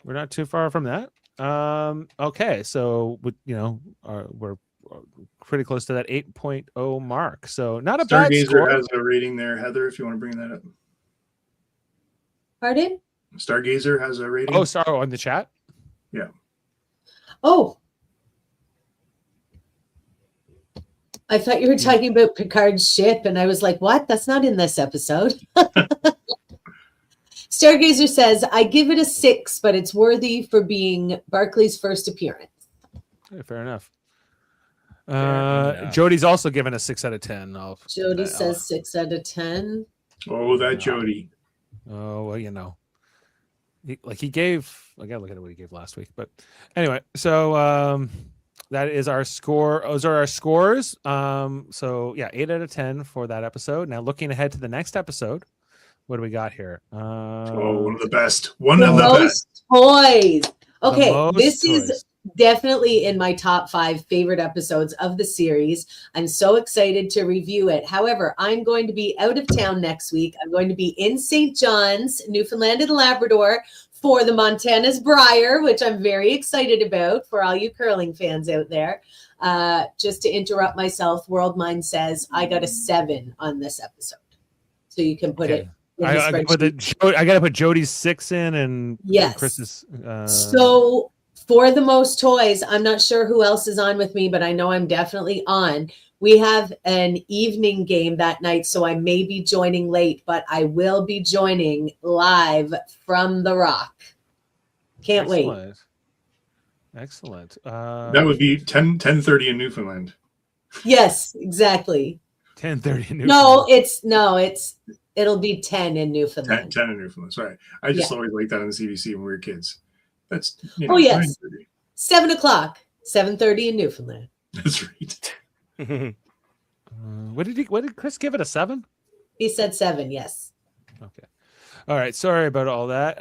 We're not too far from that. Okay, so we're pretty close to that 8.0 mark. So not a bad score. Stargazer has a rating there, Heather, if you want to bring that up. Pardon? Stargazer has a rating. Oh, on the chat? Yeah. Oh. I thought you were talking about Picard's ship, and I was like, what? That's not in this episode. Stargazer says, I give it a 6, but it's worthy for being Barclay's first appearance. Yeah, fair enough. Jody's also given a 6 out of 10. Jody says 6 out of 10. Oh, that Jody. Oh, well, he gave, I gotta look at what he gave last week. But anyway, so that is our score. Those are our scores. So yeah, 8 out of 10 for that episode. Now looking ahead to the next episode, what do we got here? One of the best. One the of the most best. toys. Okay, most this toys. is definitely in my top 5 favorite episodes of the series. I'm so excited to review it. However, I'm going to be out of town next week. I'm going to be in St. John's, Newfoundland and Labrador for the Montana's Briar, which I'm very excited about for all you curling fans out there. Just to interrupt myself, World Mind says I got a 7 on this episode. So you can put it in the I got to put Jody's 6 in and yes. Chris's. So for the most toys, I'm not sure who else is on with me, but I know I'm definitely on. We have an evening game that night, so I may be joining late, but I will be joining live from the Rock. Can't wait. Excellent. That would be 10:30 in Newfoundland. Yes, exactly. 10:30 in Newfoundland. It'll be 10 in Newfoundland. 10 in Newfoundland. Sorry, I just always liked that on the CBC when we were kids. That's yes, 7 o'clock, 7:30 in Newfoundland. That's right. What did Chris give it, a 7? He said 7. Yes. Okay. All right. Sorry about all that.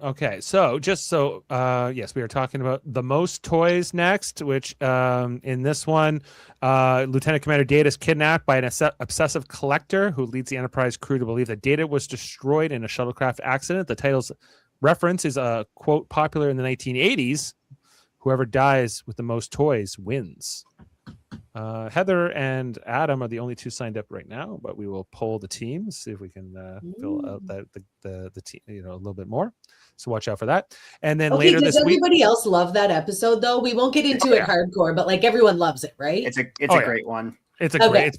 Okay. So yes, we are talking about the most toys next, which in this one, Lieutenant Commander Data is kidnapped by an obsessive collector who leads the Enterprise crew to believe that Data was destroyed in a shuttlecraft accident. The title's reference is a quote popular in the 1980s. Whoever dies with the most toys wins. Heather and Adam are the only 2 signed up right now, but we will poll the teams, see if we can fill out the team, a little bit more. So watch out for that. And then later this week, everybody else love that episode though? We won't get into it hardcore, but like everyone loves it, right? It's a great one. It's a great.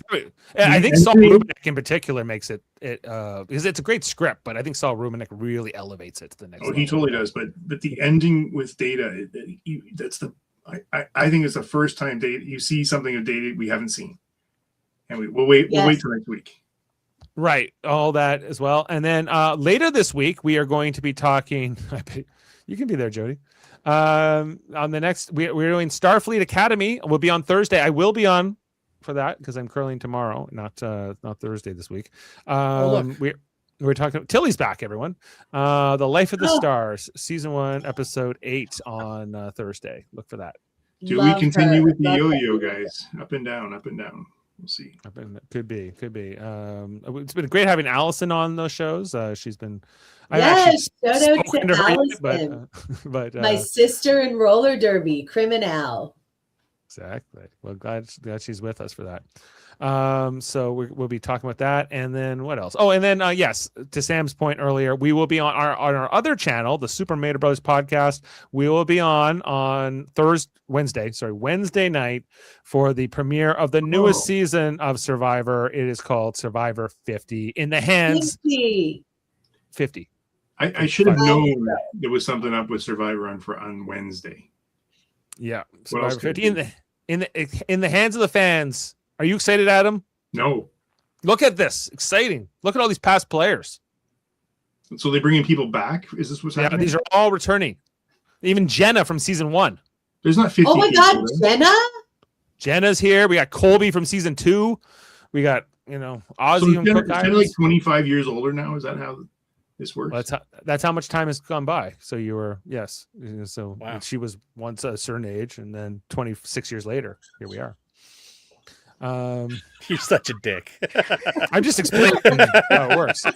I think Saul Rubinek in particular makes it because it's a great script, but I think Saul Rubinek really elevates it to the next. Oh, he totally does. But the ending with Data, that's the. I think it's the first time you see something of Data we haven't seen, and we'll wait. Yes. We'll wait till next week. Right, all that as well, and then later this week we are going to be talking. You can be there, Jody. On the next, we're doing Starfleet Academy. We'll be on Thursday. I will be on for that because I'm curling tomorrow, not Thursday this week. We're talking. Tilly's back, everyone. The Life of the Stars, season 1, episode 8 on Thursday. Look for that. Do we continue with the yo-yo, guys? Up and down, up and down. We'll see. Could be. It's been great having Allison on those shows. She's been. Yes, shout out to Allison, but my sister in roller derby, Criminal. Exactly. Well, glad she's with us for that. So we'll be talking about that, and then what else? Oh, and then yes, to Sam's point earlier, we will be on our other channel, the Super Mario Bros podcast. We will be on Wednesday night for the premiere of the newest season of Survivor. It is called Survivor 50 in the hands 50. I should have known there was something up with Survivor on Wednesday. Yeah, Survivor 50 in the hands of the fans. Are you excited, Adam? No. Look at this. Exciting. Look at all these past players. So they're bringing people back? Is this what's happening? Yeah, these are all returning. Even Jenna from season 1. There's not 50. Oh my God, Jenna? Jenna's here. We got Colby from season 2. We got, Ozzy and Cook. Jenna like 25 years older now? Is that how this works? Well, that's how much time has gone by. So you were, yes. So wow. She was once a certain age, and then 26 years later, here we are. You're such a dick. I'm just explaining how it works in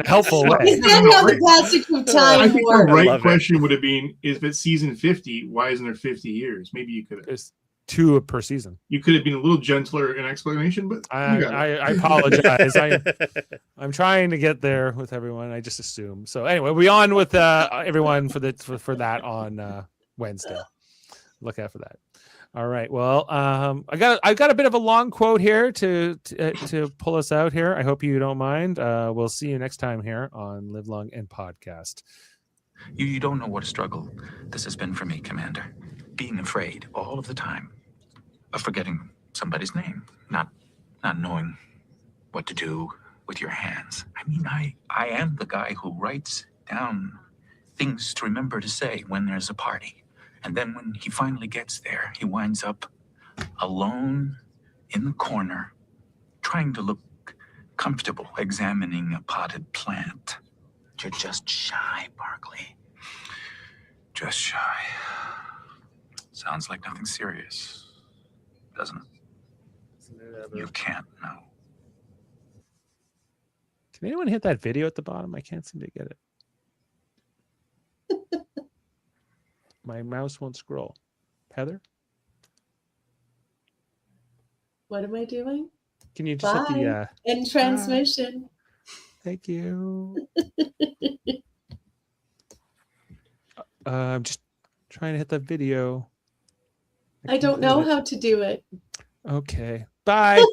a helpful way. Is that how the passage of time I think works? the right question would have been: is it season 50? Why isn't there 50 years? Maybe you could have. There's 2 per season. You could have been a little gentler in explanation, but I apologize. I'm trying to get there with everyone. I just assume. So anyway, we'll be on with everyone for that on Wednesday. Look out for that. All right. Well, I got a bit of a long quote here to pull us out here. I hope you don't mind. We'll see you next time here on Live Long and Podcast. You don't know what a struggle this has been for me, Commander. Being afraid all of the time of forgetting somebody's name, not knowing what to do with your hands. I mean, I am the guy who writes down things to remember to say when there's a party. And then when he finally gets there, he winds up alone in the corner, trying to look comfortable, examining a potted plant. You're just shy, Barclay. Just shy. Sounds like nothing serious, doesn't it? You can't know. Can anyone hit that video at the bottom? I can't seem to get it. My mouse won't scroll. Heather? What am I doing? Can you just hit the in transmission? Thank you. I'm just trying to hit the video. I don't know how to do it. Okay. Bye.